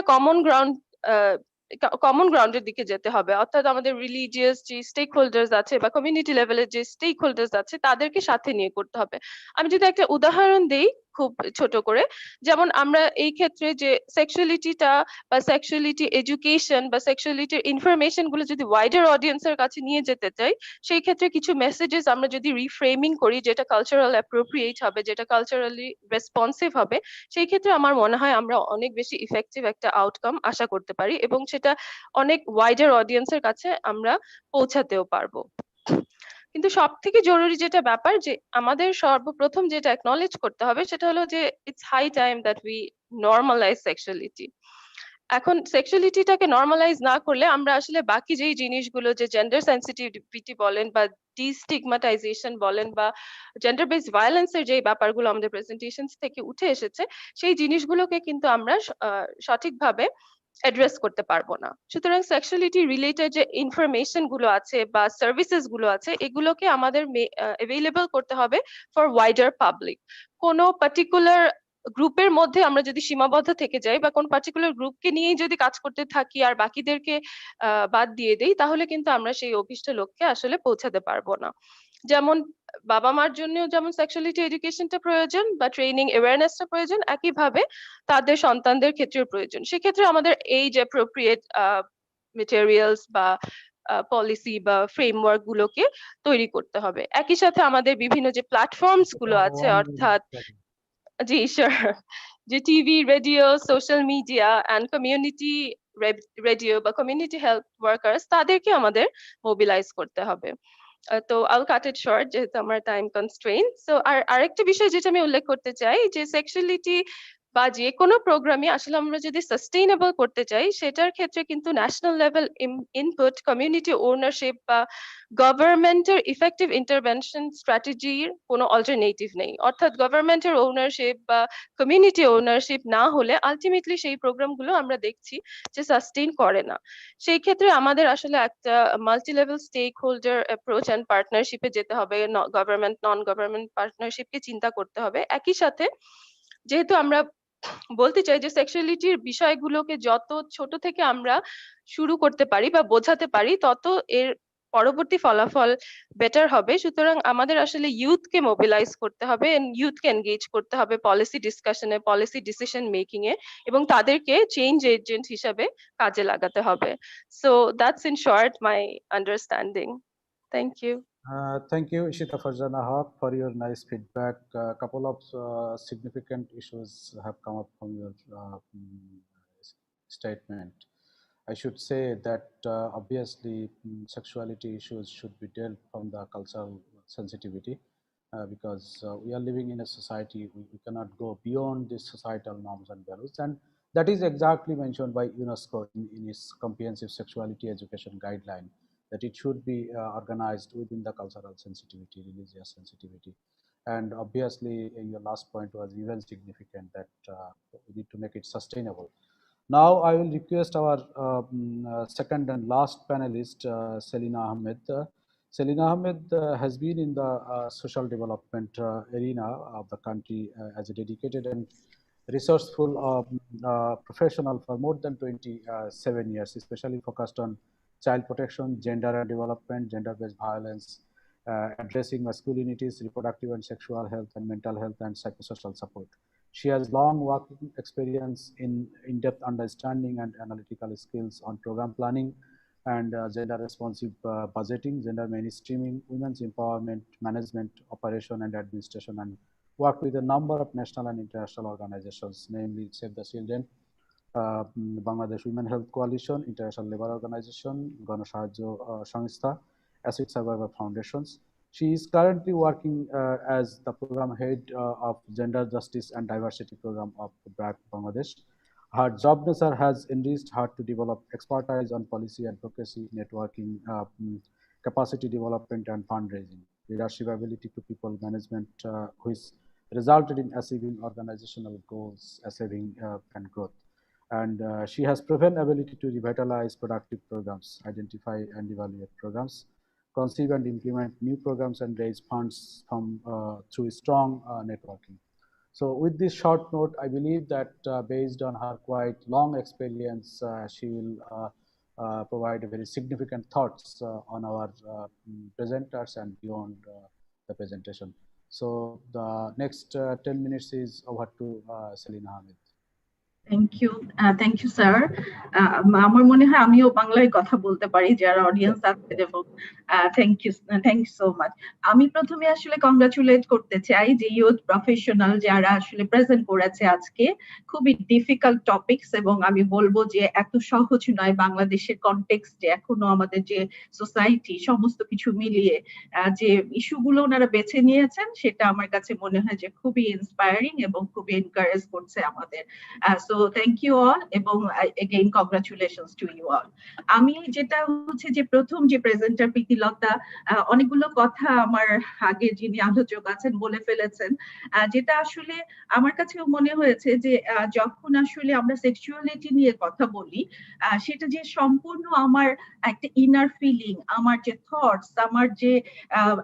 কমন গ্রাউন্ডের দিকে যেতে হবে। অর্থাৎ আমাদের রিলিজিয়াস যে স্টেক হোল্ডার্স আছে বা কমিউনিটি লেভেলের যে স্টেক হোল্ডার্স আছে তাদেরকে সাথে নিয়ে করতে হবে। আমি যদি একটা উদাহরণ দেই খুব ছোট করে, যেমন আমরা এই ক্ষেত্রে যে সেক্সুয়ালিটিটা বা সেক্সুয়ালিটি এডুকেশন বা সেক্সুয়ালিটির ইনফরমেশন গুলো যদি ওয়াইডার অডিয়েন্সের কাছে নিয়ে যেতে চাই, সেই ক্ষেত্রে কিছু মেসেজেস আমরা যদি রিফ্রেমিং করি যেটা কালচারাল অ্যাপ্রোপ্রিয়েট হবে, যেটা কালচারালি রেসপন্সিভ হবে, সেই ক্ষেত্রে আমার মনে হয় আমরা অনেক বেশি ইফেক্টিভ একটা আউটকাম আশা করতে পারি এবং সেটা অনেক ওয়াইডার অডিয়েন্সের কাছে আমরা পৌঁছাতেও পারবো। কিন্তু সব থেকে জরুরি যেটা ব্যাপার, যে আমাদের সর্বপ্রথম যেটা অ্যাকনলেজ করতে হবে সেটা হলো যে it's high time that we normalise sexuality. এখন সেক্সুয়ালিটিটাকে নর্মালাইজ না করলে আমরা আসলে বাকি যেই জিনিসগুলো, যে জেন্ডার সেন্সিটিভিটি বলেন বা ডিস্টিগমাটাইজেশন বলেন বা জেন্ডার বেসড ভায়োলেন্সের যে ব্যাপারগুলো আমাদের প্রেজেন্টেশন থেকে উঠে এসেছে, সেই জিনিসগুলোকে কিন্তু আমরা সঠিকভাবে অ্যাড্রেস করতে পারবো না। সুতরাং সেক্সুয়ালিটি রিলেটেড যে ইনফরমেশন গুলো আছে বা সার্ভিসেস গুলো আছে, এগুলোকে আমাদের অ্যাভেলেবল করতে হবে ফর ওয়াইডার পাবলিক। কোনো পার্টিকুলার গ্রুপের মধ্যে আমরা যদি সীমাবদ্ধ থেকে যাই বা কোন পার্টিকুলার গ্রুপকে নিয়েই যদি কাজ করতে থাকি আর বাকিদেরকে বাদ দিয়ে দেই, তাহলে কিন্তু আমরা সেই অভিষ্ট লক্ষ্যে আসলে পৌঁছাতে পারবো না। যেমন বাবা মার জন্য যেমন সেক্সুয়ালিটি এডুকেশনটা প্রয়োজন বা ট্রেনিং অ্যাওয়ারনেসটা প্রয়োজন, একইভাবে তাদের সন্তানদের ক্ষেত্রেও প্রয়োজন। সেক্ষেত্রে আমাদের এই যে অ্যাপ্রোপ্রিয়েট মেটেরিয়ালস বা পলিসি বা ফ্রেমওয়ার্ক গুলোকে তৈরি করতে হবে। একই সাথে আমাদের বিভিন্ন যে প্ল্যাটফর্মস গুলো আছে, অর্থাৎ জি শিওর, যে TV, radio, social media and community radio বা কমিউনিটি হেলথ ওয়ার্কার্স, তাদেরকে আমাদের মোবিলাইজ করতে হবে। তো I'll cut it short যেহেতু আমার টাইম কনস্ট্রেইন। সো আরেকটা বিষয় যেটা আমি উল্লেখ করতে চাই, যে সেক্সুয়ালিটি বা যে কোনো প্রোগ্রামে আসলে আমরা যদি সাস্টেইনেবল করতে চাই, সেটার ক্ষেত্রে কিন্তু national level input, community ownership বা গভর্নমেন্টের ইফেক্টিভ ইন্টারভেনশন স্ট্র্যাটেজির কোনো অল্টারনেটিভ নেই। অর্থাৎ গভর্নমেন্টের ওনারশিপ বা কমিউনিটি ওনারশিপ না হলে আলটিমেটলি সেই প্রোগ্রামগুলো আমরা দেখছি যে সাস্টেইন করে না। সেই ক্ষেত্রে আমাদের আসলে একটা multi level stakeholder approach and পার্টনারশিপে যেতে হবে, গভর্নমেন্ট নন গভর্নমেন্ট পার্টনারশিপকে চিন্তা করতে হবে। একই সাথে যেহেতু আমরা বলতে চাই যে সেক্সুয়ালিটির বিষয়গুলোকে যত ছোট থেকে আমরা শুরু করতে পারি বা বোঝাতে পারি, তত এর পরবর্তী ফলাফল বেটার হবে। সুতরাং আমাদের আসলে ইউথকে মোবিলাইজ করতে হবে, ইউথকে এনগেজ করতে হবে পলিসি ডিসকাশনে, পলিসি ডিসিশন মেকিং এ, এবং তাদেরকে চেঞ্জ এজেন্ট হিসাবে কাজে লাগাতে হবে। So that's in short my understanding. Thank you. Thank you, Ishita Farzana Haq, for your nice feedback. A couple of significant issues have come up from your statement. I should say that obviously sexuality issues should be dealt from the cultural sensitivity because we are living in a society, we cannot go beyond these societal norms and values, and that is exactly mentioned by UNESCO in its comprehensive sexuality education guideline, that it should be organized within the cultural sensitivity, religious sensitivity. And obviously your last point was even significant, that we need to make it sustainable. Now I will request our second and last panelist, Selina Ahmed. Selina Ahmed has been in the social development arena of the country as a dedicated and resourceful professional for more than 27 years, especially focused on child protection, gender and development, gender-based violence, addressing masculinities, reproductive and sexual health, and mental health and psychosocial support. She has long working experience in in-depth understanding and analytical skills on program planning and gender responsive budgeting, gender mainstreaming, women's empowerment, management, operation and administration, and worked with a number of national and international organizations, namely Save the Children, Bangladesh Women Health Coalition, International Labour Organization, Ganasahajyo Sangstha, Acid Survivor Foundations. She is currently working as the program head of Gender Justice and Diversity Program of BRAC Bangladesh. Her job nature has enriched her to develop expertise on policy advocacy, networking, capacity development and fundraising, leadership ability to people management, which resulted in achieving organizational goals, achieving and growth. And she has proven ability to revitalize productive programs, identify and evaluate programs, conceive and implement new programs, and raise funds from through strong networking. So with this short note, I believe that based on her quite long experience, she will provide a very significant thoughts on our presenters and beyond the presentation. So the next 10 minutes is over to Selina Ahmed. Thank you, sir. আমার মনে হয় আমিও বাংলায় কথা বলতে পারি যারা audience আছে, এবং থ্যাংক ইউ সো মাচ। আমি প্রথমে আসলে কংগ্রাচুলেট করতে চাই যে ইউথ প্রফেশনাল যারা আসলে প্রেজেন্ট করেছে আজকে, খুবই ডিফিকাল্ট টপিকস, এবং আমি বলবো যে এত সহজ নয় বাংলাদেশের কনটেক্সটে এখনো আমাদের যে সোসাইটি সমস্ত কিছু মিলিয়ে যে ইস্যুগুলো ওনারা বেছে নিয়েছেন সেটা আমার কাছে মনে হয় যে খুবই ইন্সপায়ারিং এবং খুবই এনকারেজ করছে আমাদের। So thank you all, এবং again congratulations to you all. আমি যেটা হচ্ছে যে প্রথম যে প্রেজেন্টার প্রীতিলতা অনেকগুলো কথা আমার আগে যিনি আলোচক আছেন বলে ফেলেছেন, যেটা আসলে আমার কাছেও মনে হয়েছে যে যখন আসলে আমরা সেক্সুয়ালিটি নিয়ে কথা বলি সেটা যে সম্পূর্ণ আমার একটা ইনার ফিলিং, আমার যে থটস, আমার যে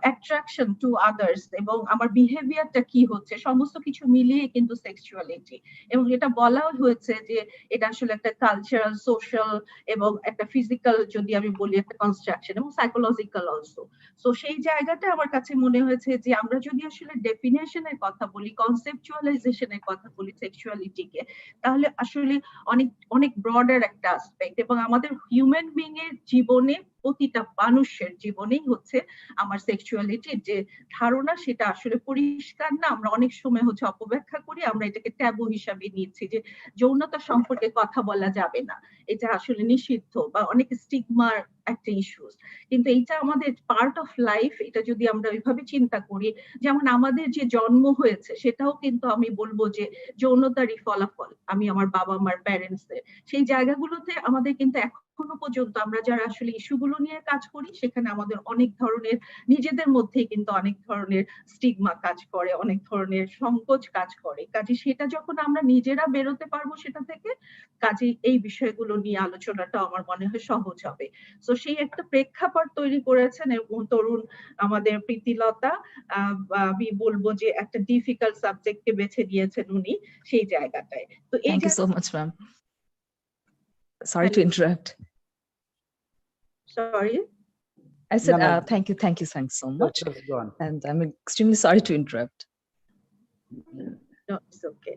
অ্যাট্রাকশন টু আদার্স এবং আমার বিহেভিয়ারটা কি হচ্ছে সমস্ত কিছু মিলিয়ে কিন্তু সেক্সুয়ালিটি, এবং এটা বলা হয়েছে যে এটা আসলে একটা কালচারাল, সোশ্যাল এবং একটা ফিজিক্যাল যদি আমি বলি একটা কনস্ট্রাকশন এবং সাইকোলজিক্যাল অলসো। সো সেই জায়গাটা আমার কাছে মনে হয়েছে যে আমরা যদি আসলে ডেফিনেশনের কথা বলি, কনসেপচুয়ালাইজেশনের কথা বলি সেক্সুয়ালিটিকে, তাহলে আসলে অনেক অনেক ব্রডার একটা অ্যাসপেক্ট, এবং আমাদের হিউম্যান বিং এর জীবনে প্রতিটা মানুষের জীবনেই হচ্ছে আমার সেক্সুয়ালিটির যে ধারণা সেটা আসলে পরিষ্কার না। আমরা অনেক সময় হচ্ছে অপব্যাখ্যা করি, আমরা এটাকে ট্যাবু হিসাবে নিচ্ছি যে যৌনতা সম্পর্কে কথা বলা যাবে না, এটা আসলে নিষিদ্ধ বা অনেক স্টিগমার একটা ইস্যুস। কিন্তু এইটা আমাদের পার্ট অফ লাইফ, এটা যদি আমরা ওইভাবে চিন্তা করি, যেমন আমাদের যে জন্ম হয়েছে সেটাও কিন্তু আমি বলবো যে যৌনতারই ফলাফল। আমি আমার বাবা মার প্যারেন্টস এর সেই জায়গাগুলোতে আমাদের কিন্তু এখনো পর্যন্ত আমরা যারা আসলে ইস্যুগুলো নিয়ে কাজ করি সেখানে আমাদের অনেক ধরনের নিজেদের মধ্যেই কিন্তু অনেক ধরনের স্টিগমা কাজ করে, অনেক ধরনের সংকোচ কাজ করে। কাজে সেটা যখন আমরা নিজেরা বেরোতে পারবো সেটা থেকে, কাজে এই বিষয়গুলো নিয়ে আলোচনাটা আমার মনে হয় সহজ হবে। তো সেই একটা প্রেক্ষাপট তৈরি করেছেন এবং তরুণ আমাদের প্রীতিলতা, আমি বলবো যে একটা ডিফিকাল্ট সাবজেক্টকে বেছে নিয়েছেন উনি সেই জায়গাটায়। তো Thank you so much, ma'am. Sorry to interrupt. Sorry. I said, No, no. thank you so much. Just go on. And I'm extremely sorry to interrupt. No, it's okay.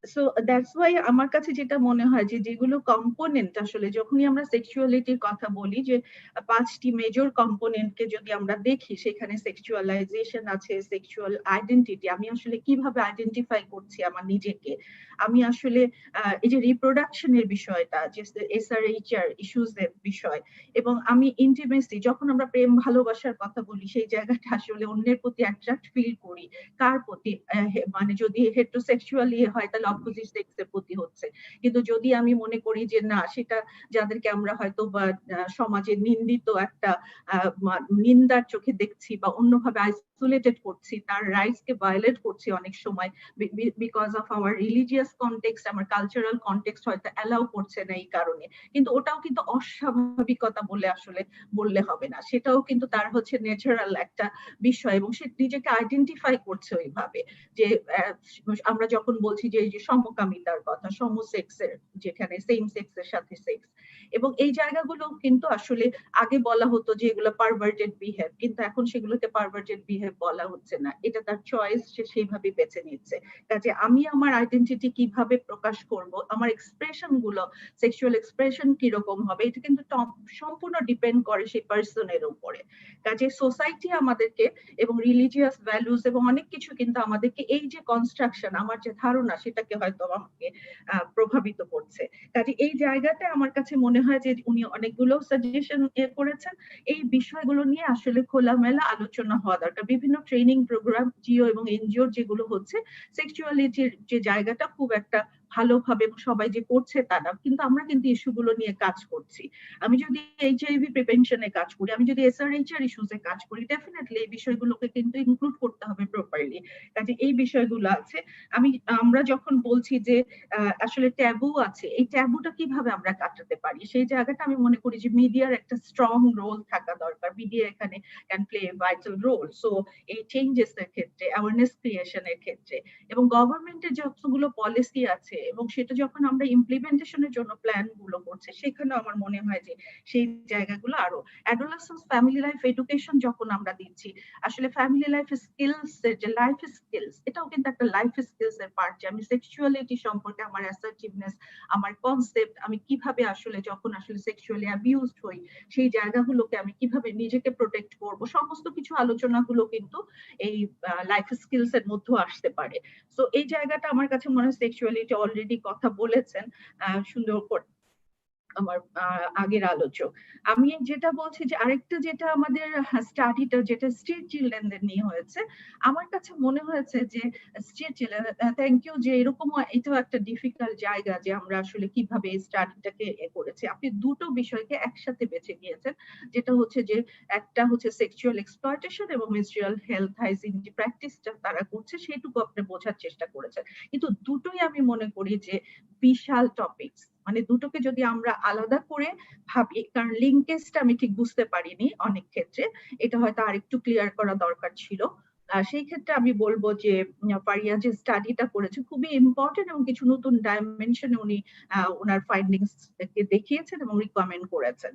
So that's why আমার কাছে যেটা মনে হয় যে যেগুলো component আসলে যখনই আমরা সেক্সুয়ালিটির কথা বলি যে 5টি মেজর কম্পোনেন্টকে যদি আমরা দেখি সেখানে সেক্সুয়ালাইজেশন আছে, সেক্সুয়াল আইডেন্টিটি, আমি আসলে কিভাবে আইডেন্টিফাই করছি আমার নিজেকে, আমি আসলে এই যে রিপ্রোডাকশনের বিষয়টা, যে SRHR ইস্যুস এর বিষয়, এবং আমি ইন্টিমেসি, যখন আমরা প্রেম ভালোবাসার কথা বলি সেই জায়গাটা আসলে অন্যের প্রতি অ্যাট্রাক্ট ফিল করি কার প্রতি, মানে যদি হেটেরোসেক্সুয়ালি হয় তাহলে অপোজিট সেক্সের প্রতি হচ্ছে, কিন্তু যদি আমি মনে করি যে না সেটা যাদেরকে আমরা হয়তো বা সমাজে নিন্দিত একটা নিন্দার চোখে দেখছি বা অন্যভাবে আইসোলেটেড করছি, তার রাইটস কে ভায়োলেট করছি অনেক সময় because of our religious context, আমার কালচারাল কনটেক্সট হয়তো অ্যালাউ করছে না এই কারণে, কিন্তু ওটাও কিন্তু অস্বাভাবিকতা বলে আসলে বললে হবে না, সেটাও কিন্তু তার হচ্ছে ন্যাচারাল একটা বিষয়, এবং সে নিজেকে আইডেন্টিফাই করছে ওইভাবে। যে আমরা যখন বলছি যে এই যে সমকামিতার কথা, সম সেক্সের, যেখানে সেম সেক্সের সাথে সেক্স, এবং এই জায়গাগুলো কিন্তু আসলে আগে বলা হতো যে এগুলো পারভার্টেড বিহেভ, কিন্তু এখন সেগুলোকে পারভার্টেড বিহেভ বলা হচ্ছে না, এটা তার চয়েস, সে সেইভাবে বেছে নিচ্ছে। কাজে আমি আমার আইডেন্টিটি কিভাবে প্রকাশ করব, আমার এক্সপ্রেশন গুলো, সেক্সুয়াল এক্সপ্রেশন কিরকম হবে, এটা কিন্তু সম্পূর্ণ ডিপেন্ড করে সেই পার্সনের উপরে। কাজে সোসাইটি আমাদেরকে এবং রিলিজিয়াস ভ্যালুস এবং অনেক কিছু কিন্তু আমাদেরকে এই যে কনস্ট্রাকশন, আমার যে ধারণা সেটাকে হয়তো আমাকে প্রভাবিত করছে। কাজে এই জায়গাতে আমার কাছে মনে হয় যে উনি অনেকগুলো সাজেশন করেছেন, এই বিষয়গুলো নিয়ে আসলে খোলামেলা আলোচনা হওয়া দরকার। বিভিন্ন ট্রেনিং প্রোগ্রাম জিও এবং এনজিওর যেগুলো হচ্ছে, সেক্সুয়ালিটির যে জায়গাটা খুব একটা ভালোভাবে সবাই যে করছে তা না, কিন্তু আমরা কিন্তু ইস্যুগুলো নিয়ে কাজ করছি। আমি যদি HIV প্রিভেনশনে কাজ করি, আমি যদি SRHR ইস্যুসে কাজ করি, ডেফিনেটলি এই বিষয়গুলোকে কিন্তু ইনক্লুড করতে হবে প্রপারলি। কাজে এই বিষয়গুলো আছে। আমরা যখন বলছি যে আসলে ট্যাবু আছে, এই ট্যাবুটা কিভাবে আমরা কাটাতে পারি, সেই জায়গাটা আমি মনে করি যে মিডিয়ার একটা স্ট্রং রোল থাকা দরকার। মিডিয়া এখানে can play a vital role. So এই চেঞ্জেস এর ক্ষেত্রে, অ্যাওয়ারনেস ক্রিয়েশনের ক্ষেত্রে, এবং গভর্নমেন্টের যতগুলো পলিসি আছে এবং সেটা যখন আমরা ইমপ্লিমেন্টেশনের জন্য প্ল্যান গুলো করছি, সেখানে আমার মনে হয় যে সেই জায়গাগুলো আরো, অ্যাডোলেসেন্স ফ্যামিলি লাইফ এডুকেশন যখন আমরা দিচ্ছি, আসলে ফ্যামিলি লাইফ স্কিলস, যে লাইফ স্কিলস, এটাও কিন্তু একটা লাইফ স্কিলস এর পার্ট, যে আমি সেক্সুয়ালিটি সম্পর্কে আমার অ্যাসার্টিভনেস, আমার কনসেপ্ট, আমি কিভাবে আসলে যখন আসলে সেক্সুয়ালি অ্যাবিউজড হই সেই জায়গাগুলোকে আমি কিভাবে নিজেকে প্রোটেক্ট করব, সমস্ত কিছু আলোচনাগুলো কিন্তু এই লাইফ স্কিলস এর মধ্যে আসতে পারে। সো এই জায়গাটা আমার কাছে মনে হয় সেক্সুয়ালিটি অলরেডি কথা বলেছেন সুন্দর করে আমার আগের আলোচক। আমি যেটা বলছি যে আরেকটা যেটা আমাদের স্টাডিটা যেটা স্ট্রিট চিলড্রেনদের নিয়ে হয়েছে, আমার কাছে মনে হয়েছে যে স্ট্রিট চিলড্রেন, থ্যাংক ইউ, যে এরকম এটাও একটা ডিফিকাল্ট জায়গা যে আমরা আসলে কিভাবে এই স্টাডিটাকে করেছি। আপনি দুটো বিষয়কে একসাথে বেছে নিয়েছেন, যেটা হচ্ছে যে একটা হচ্ছে সেক্সুয়াল এক্সপ্লয়টেশন এবং মেনস্ট্রুয়াল হেলথ হাইজিন যে প্র্যাকটিসটা তারা করছে সেটুকু আপনি বোঝার চেষ্টা করেছেন, কিন্তু দুটোই আমি মনে করি যে বিশাল টপিকস, মানে দুটোকে যদি আমরা আলাদা করে ভাবি, কারণ লিঙ্কেজটা আমি ঠিক বুঝতে পারিনি অনেক ক্ষেত্রে, এটা হয়তো আরেকটু ক্লিয়ার করা দরকার ছিল। সেই ক্ষেত্রে আমি বলবো যে ফারিয়া যে স্টাডিটা করেছে খুবই ইম্পর্টেন্ট, এবং কিছু নতুন ডাইমেনশনে উনি ওনার ফাইন্ডিংস দেখিয়েছেন এবং রিকমেন্ড করেছেন।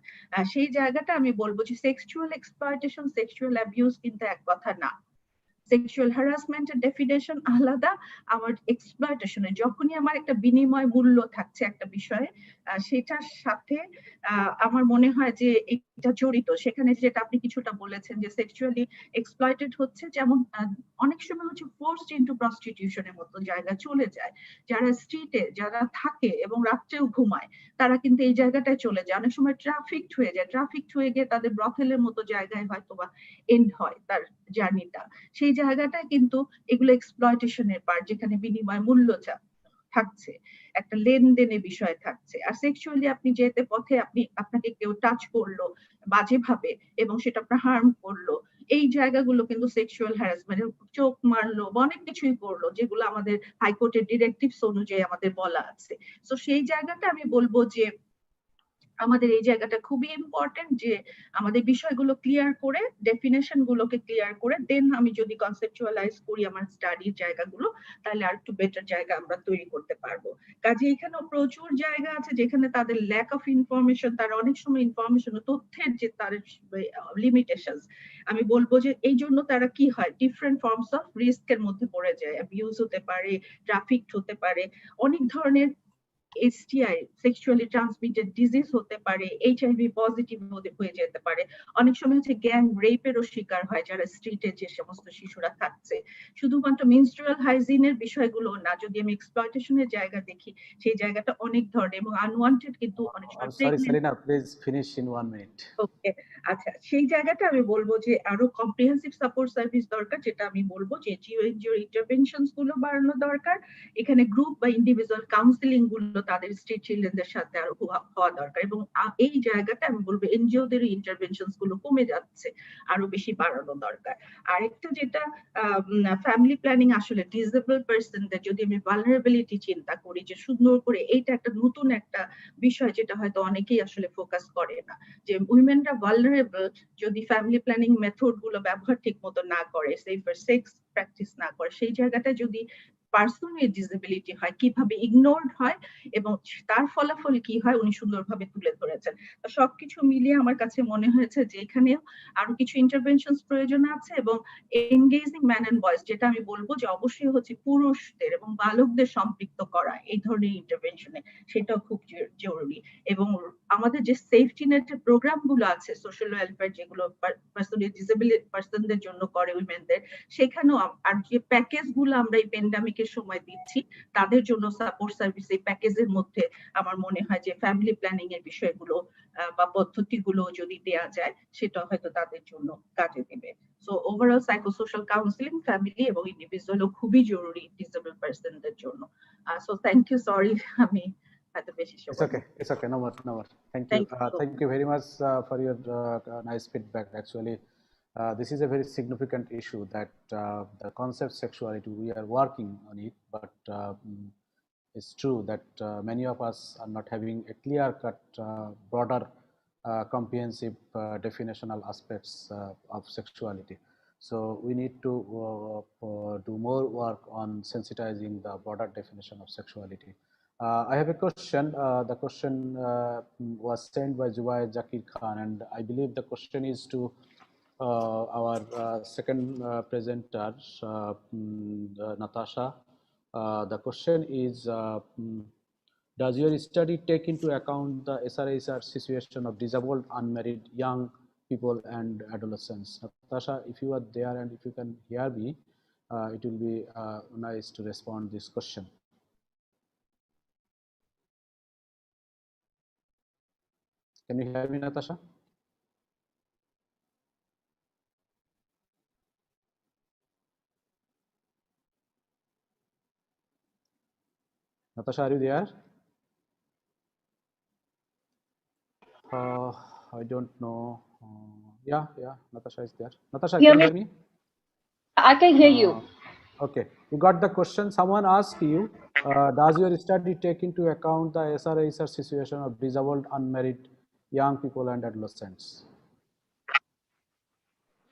সেই জায়গাটা আমি বলবো যে সেক্সুয়াল এক্সপ্লয়টেশন, সেক্সুয়াল অ্যাবিউজ কিন্তু এক কথা না। সেক্সুয়াল হ্যারাসমেন্টের ডেফিনেশন আলাদা, আমার এক্সপ্লয়টেশনে যখনই আমার একটা বিনিময় মূল্য থাকছে একটা বিষয়ে, সেটার সাথে আমার মনে হয় যে এটা জড়িত। সেখানে যেটা আপনি কিছুটা বলেছেন যে সেক্সুয়ালি এক্সপ্লয়েটেড হচ্ছে, যেমন অনেক সময় হচ্ছে ফোর্সড ইনটু প্রস্টিটিউশনের মতো জায়গা চলে যায়, যারা স্ট্রিটে যারা থাকে এবং রাত্রেও ঘুমায় তারা কিন্তু এই জায়গাটায় চলে যায়, অনেক সময় ট্রাফিকড হয়ে যায়, ট্রাফিকড হয়ে গিয়ে তাদের ব্রথেলের মতো জায়গায় হয়তো বা এন্ড হয় তার জার্নিটা। সেই জায়গাটায় কিন্তু এগুলো এক্সপ্লয়টেশনের পার্ট, যেখানে বিনিময় মূল্য থাকছে, একটা লেনদেনের বিষয় থাকছে। আর সেক্সুয়ালি আপনি যেতে পথে আপনাকে কেউ টাচ করলো বাজেভাবে এবং সেটা আপনার হার্ম করলো, এই জায়গাগুলো কিন্তু সেক্সুয়াল হ্যারাসমেন্ট, চোখ মারলো বা অনেক কিছুই করলো, যেগুলো আমাদের হাইকোর্টের ডিরেক্টিভস অনুযায়ী আমাদের বলা আছে। তো সেই জায়গাটা আমি বলবো যে আমাদের এই জায়গাটা খুবই ইম্পর্টেন্ট যে আমাদের বিষয়গুলো ক্লিয়ার করে, ডেফিনেশন গুলোকে ক্লিয়ার করে, দেন আমি যদি কনসেপচুয়ালাইজ করি আমার স্টাডির জায়গাগুলো, তাহলে আর একটু বেটার জায়গা আমরা তৈরি করতে পারবো। কাজে এখানেও প্রচুর জায়গা আছে যেখানে তাদের ল্যাক অফ ইনফরমেশন, তারা অনেক সময় ইনফরমেশন ও তথ্যের যে তার লিমিটেশন, আমি বলবো যে এই জন্য তারা কি হয়, ডিফারেন্ট ফর্মস অফ রিস্কের মধ্যে পড়ে যায়। অ্যাবিউজ হতে পারে, ট্রাফিক হতে পারে, অনেক ধরনের STI সেক্সুয়ালি ট্রান্সমিটেড ডিজিজ হতে পারে, HIV পজিটিভ হয়ে যেতে পারে, অনেক সময় হচ্ছে গ্যাং রেপেরও শিকার হয় যারা স্ট্রিটে যে সমস্ত শিশুরা থাকছে। শুধুমাত্র মেনস্ট্রুয়াল হাইজিনের বিষয়গুলো না, যদি আমি এক্সপ্লয়টেশনের জায়গা দেখি, সেই জায়গাটা অনেক ধরনের এবং আনওয়ান্টেড কিন্তু অনেক সময় Sorry, Selena, please finish in 1 minute. ওকে, আচ্ছা, সেই জায়গাটা আমি বলবো যে আরো কম্প্রিহেন্সিভ সাপোর্ট সার্ভিস দরকার, যেটা আমি বলবো যে জিও ইন্টারভেনশনস গুলো বাড়ানো দরকার। এখানে গ্রুপ বা ইন্ডিভিজুয়াল কাউন্সিলিং গুলো তাদের স্ট্রিট চিলড্রেনদের সাথে আরো হওয়া দরকার, এবং এই জায়গাটা আমি বলবো এনজিওদের ইন্টারভেনশনস গুলো কমে যাচ্ছে, আরো বেশি বাড়ানো দরকার। আরেকটা যেটা ফ্যামিলি প্ল্যানিং, আসলে ডিসেবল পার্সনদের যদি আমি ভালনারেবিলিটি চিন্তা করি, যে সুন্দর করে, এইটা একটা নতুন একটা বিষয় যেটা হয়তো অনেকেই আসলে ফোকাস করে না, যে উইমেনরা ভালনারেবল যদি ফ্যামিলি প্ল্যানিং মেথড গুলো ব্যবহার ঠিক মতো না করে, সেফার সেক্স প্র্যাকটিস না করে, সেই জায়গাটা যদি পার্সোনাল ডিসেবিলিটি হয়, কিভাবে ইগনোরড হয় এবং তার ফলাফল কি হয়, উনি সুন্দরভাবে তুলে ধরেছেন। তো সবকিছু মিলিয়ে আমার কাছে মনে হয়েছে যে এখানেও আরো কিছু ইন্টারভেনশনস প্রয়োজন আছে, এবং এনগেজিং ম্যান এন্ড বয়েজ, যেটা আমি বলবো যে অবশ্যই হচ্ছে পুরুষদের এবং বালকদের সম্পৃক্ত করা এই ধরনের ইন্টারভেনশনে, সেটাও খুব জরুরি। এবং আমাদের যে সেফটি নেটের প্রোগ্রাম গুলো আছে, সোশ্যাল ওয়েলফেয়ার যেগুলো পার্সোনালি ডিসেবল পার্সনদের জন্য করে, উইমেনদের, সেখানেও আর যে প্যাকেজ গুলো আমরা এই প্যান্ডামিকের সময় দিচ্ছি তাদের জন্য সাপোর্ট সার্ভিস, এই প্যাকেজের মধ্যে আমার মনে হয় যে ফ্যামিলি প্ল্যানিং এর বিষয়গুলো বা পদ্ধতিগুলো যদি দেয়া যায়, সেটা হয়তো তাদের জন্য কাজে দেবে। So overall psychosocial counselling family এবং ইন্ডিভিজুয়াল খুবই জরুরি ডিসেবল পার্সনদের জন্য। সো থ্যাংক ইউ, সরি আমি এত বেশি It's সময়। okay. It's okay. No more. No more. Thank you. Thank you so Thank you very much for your nice feedback. Actually, this is a very significant issue that the concept sexuality, we are working on it, but it's true that many of us are not having a clear-cut, broader, comprehensive definitional aspects of sexuality. So we need to do more work on sensitizing the broader definition of sexuality. I have a question. The question was sent by Zubair Zakir Khan, and I believe the question is to our second presenter, Natasha. The question is, does your study take into account the SRHR situation of disabled, unmarried, young people and adolescents? Natasha, if you are there and if you can hear me, it will be nice to respond this question. Can you hear me, Natasha? Natasha, are you there? I don't know. Yeah, Natasha is there. Natasha, can you hear me? I can hear you. Okay, you got the question. Someone asked you, does your study take into account the SRHR situation of disabled, unmarried, young people and adolescents?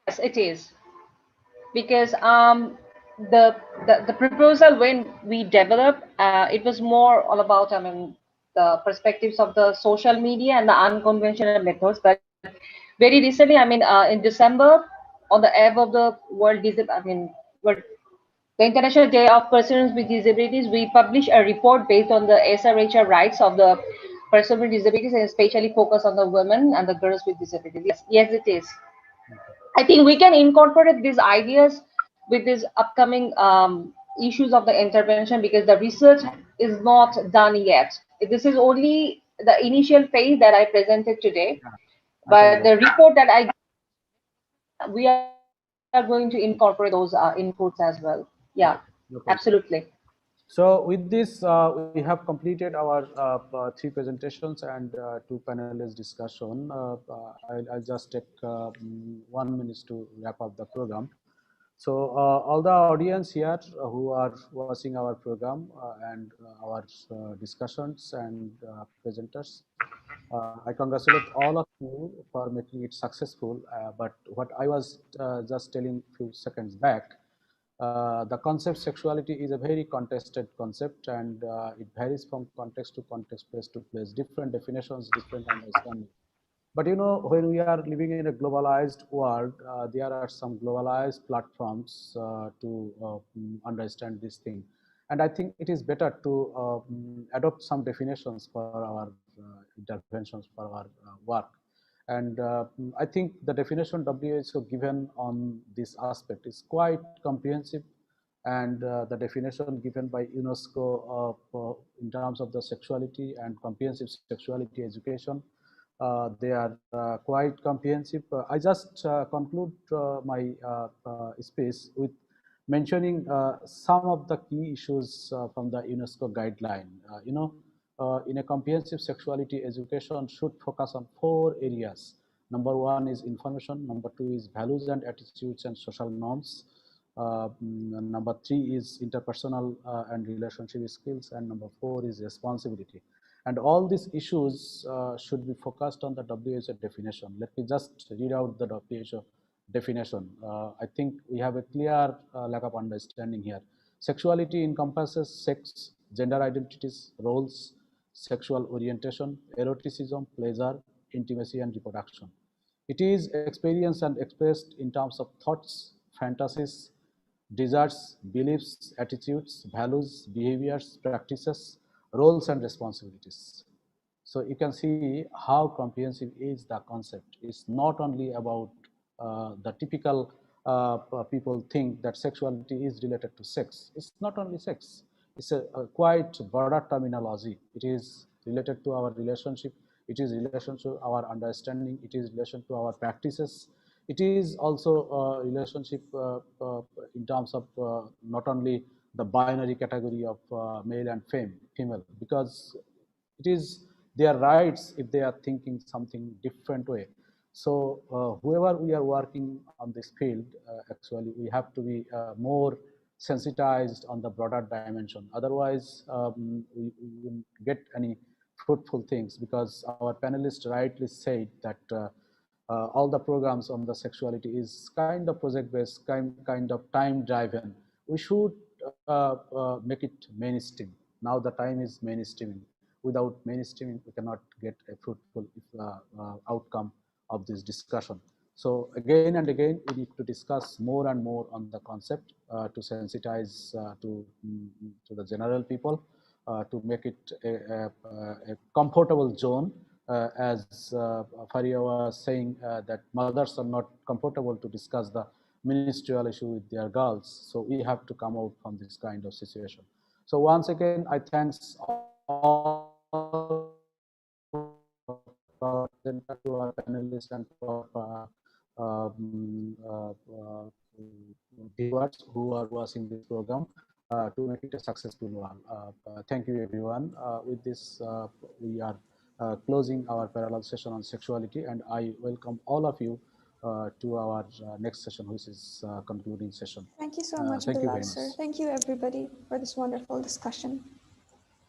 Yes, it is. Because the proposal, when we developed, it was more all about, I mean, the perspectives of the social media and the unconventional methods. But very recently, I mean, in December, on the eve of the the International Day of Persons with Disabilities, we published a report based on the SRHR rights of the persons with disabilities, and especially focus on the women and the girls with disabilities. Yes, it is. I think we can incorporate these ideas with these upcoming issues of the intervention, because the research is not done yet. This is only the initial phase that I presented today, but the report that we are going to incorporate those inputs as well. Yeah, absolutely. So with this, we have completed our 3 presentations and 2 panelists discussion. I'll just take 1 minute to wrap up the program. So all the audience here who are watching our program and our discussions and presenters, I congratulate all of you for making it successful. But what I was just telling a few seconds back, the concept sexuality is a very contested concept, and it varies from context to context, place to place, different definitions, different understanding. But you know, when we are living in a globalized world, there are some globalized platforms to understand this thing. And I think it is better to adopt some definitions for our interventions, for our work. And I think the definition WHO given on this aspect is quite comprehensive, and the definition given by UNESCO in terms of the sexuality and comprehensive sexuality education, they are quite comprehensive. I just conclude my speech with mentioning some of the key issues from the UNESCO guideline. In a comprehensive sexuality education should focus on 4 areas. Number 1 is information, number 2 is values and attitudes and social norms, number 3 is interpersonal and relationship skills, and number 4 is responsibility. And all these issues should be focused on the WHO definition. Let me just read out the WHO definition. I think we have a clear lack of understanding here. Sexuality encompasses sex, gender identities, roles, sexual orientation, eroticism, pleasure, intimacy, and reproduction. It is experienced and expressed in terms of thoughts, fantasies, desires, beliefs, attitudes, values, behaviors, practices, roles, and responsibilities. So you can see how comprehensive is the concept. It's not only about the typical people think that sexuality is related to sex. It's not only sex. It's a quite broader terminology. It is related to our relationship. It is relation to our understanding. It is relation to our practices. It is also a relationship in terms of not only the binary category of male and female, because it is their rights if they are thinking something different way. So whoever we are working on this field, actually we have to be more sensitized on the broader dimension. Otherwise, we won't get any fruitful things, because our panelists rightly said that all the programs on the sexuality is kind of project based, kind of time driven. We should make it mainstream. Now the time is mainstreaming. Without mainstreaming, we cannot get a fruitful outcome of this discussion. So again and again, we need to discuss more and more on the concept to sensitize to the general people, to make it a comfortable zone. As Faria was saying, that mothers are not comfortable to discuss the ministerial issue with their girls. So we have to come out from this kind of situation. So once again, I thanks all to our panelists and for viewers who are watching this program to make it a successful one. Thank you, everyone. With this, we are closing our parallel session on sexuality, and I welcome all of you to our next session, which is concluding session. Thank you so much, Thank you Bilal, very sir. much. Thank you, everybody, for this wonderful discussion.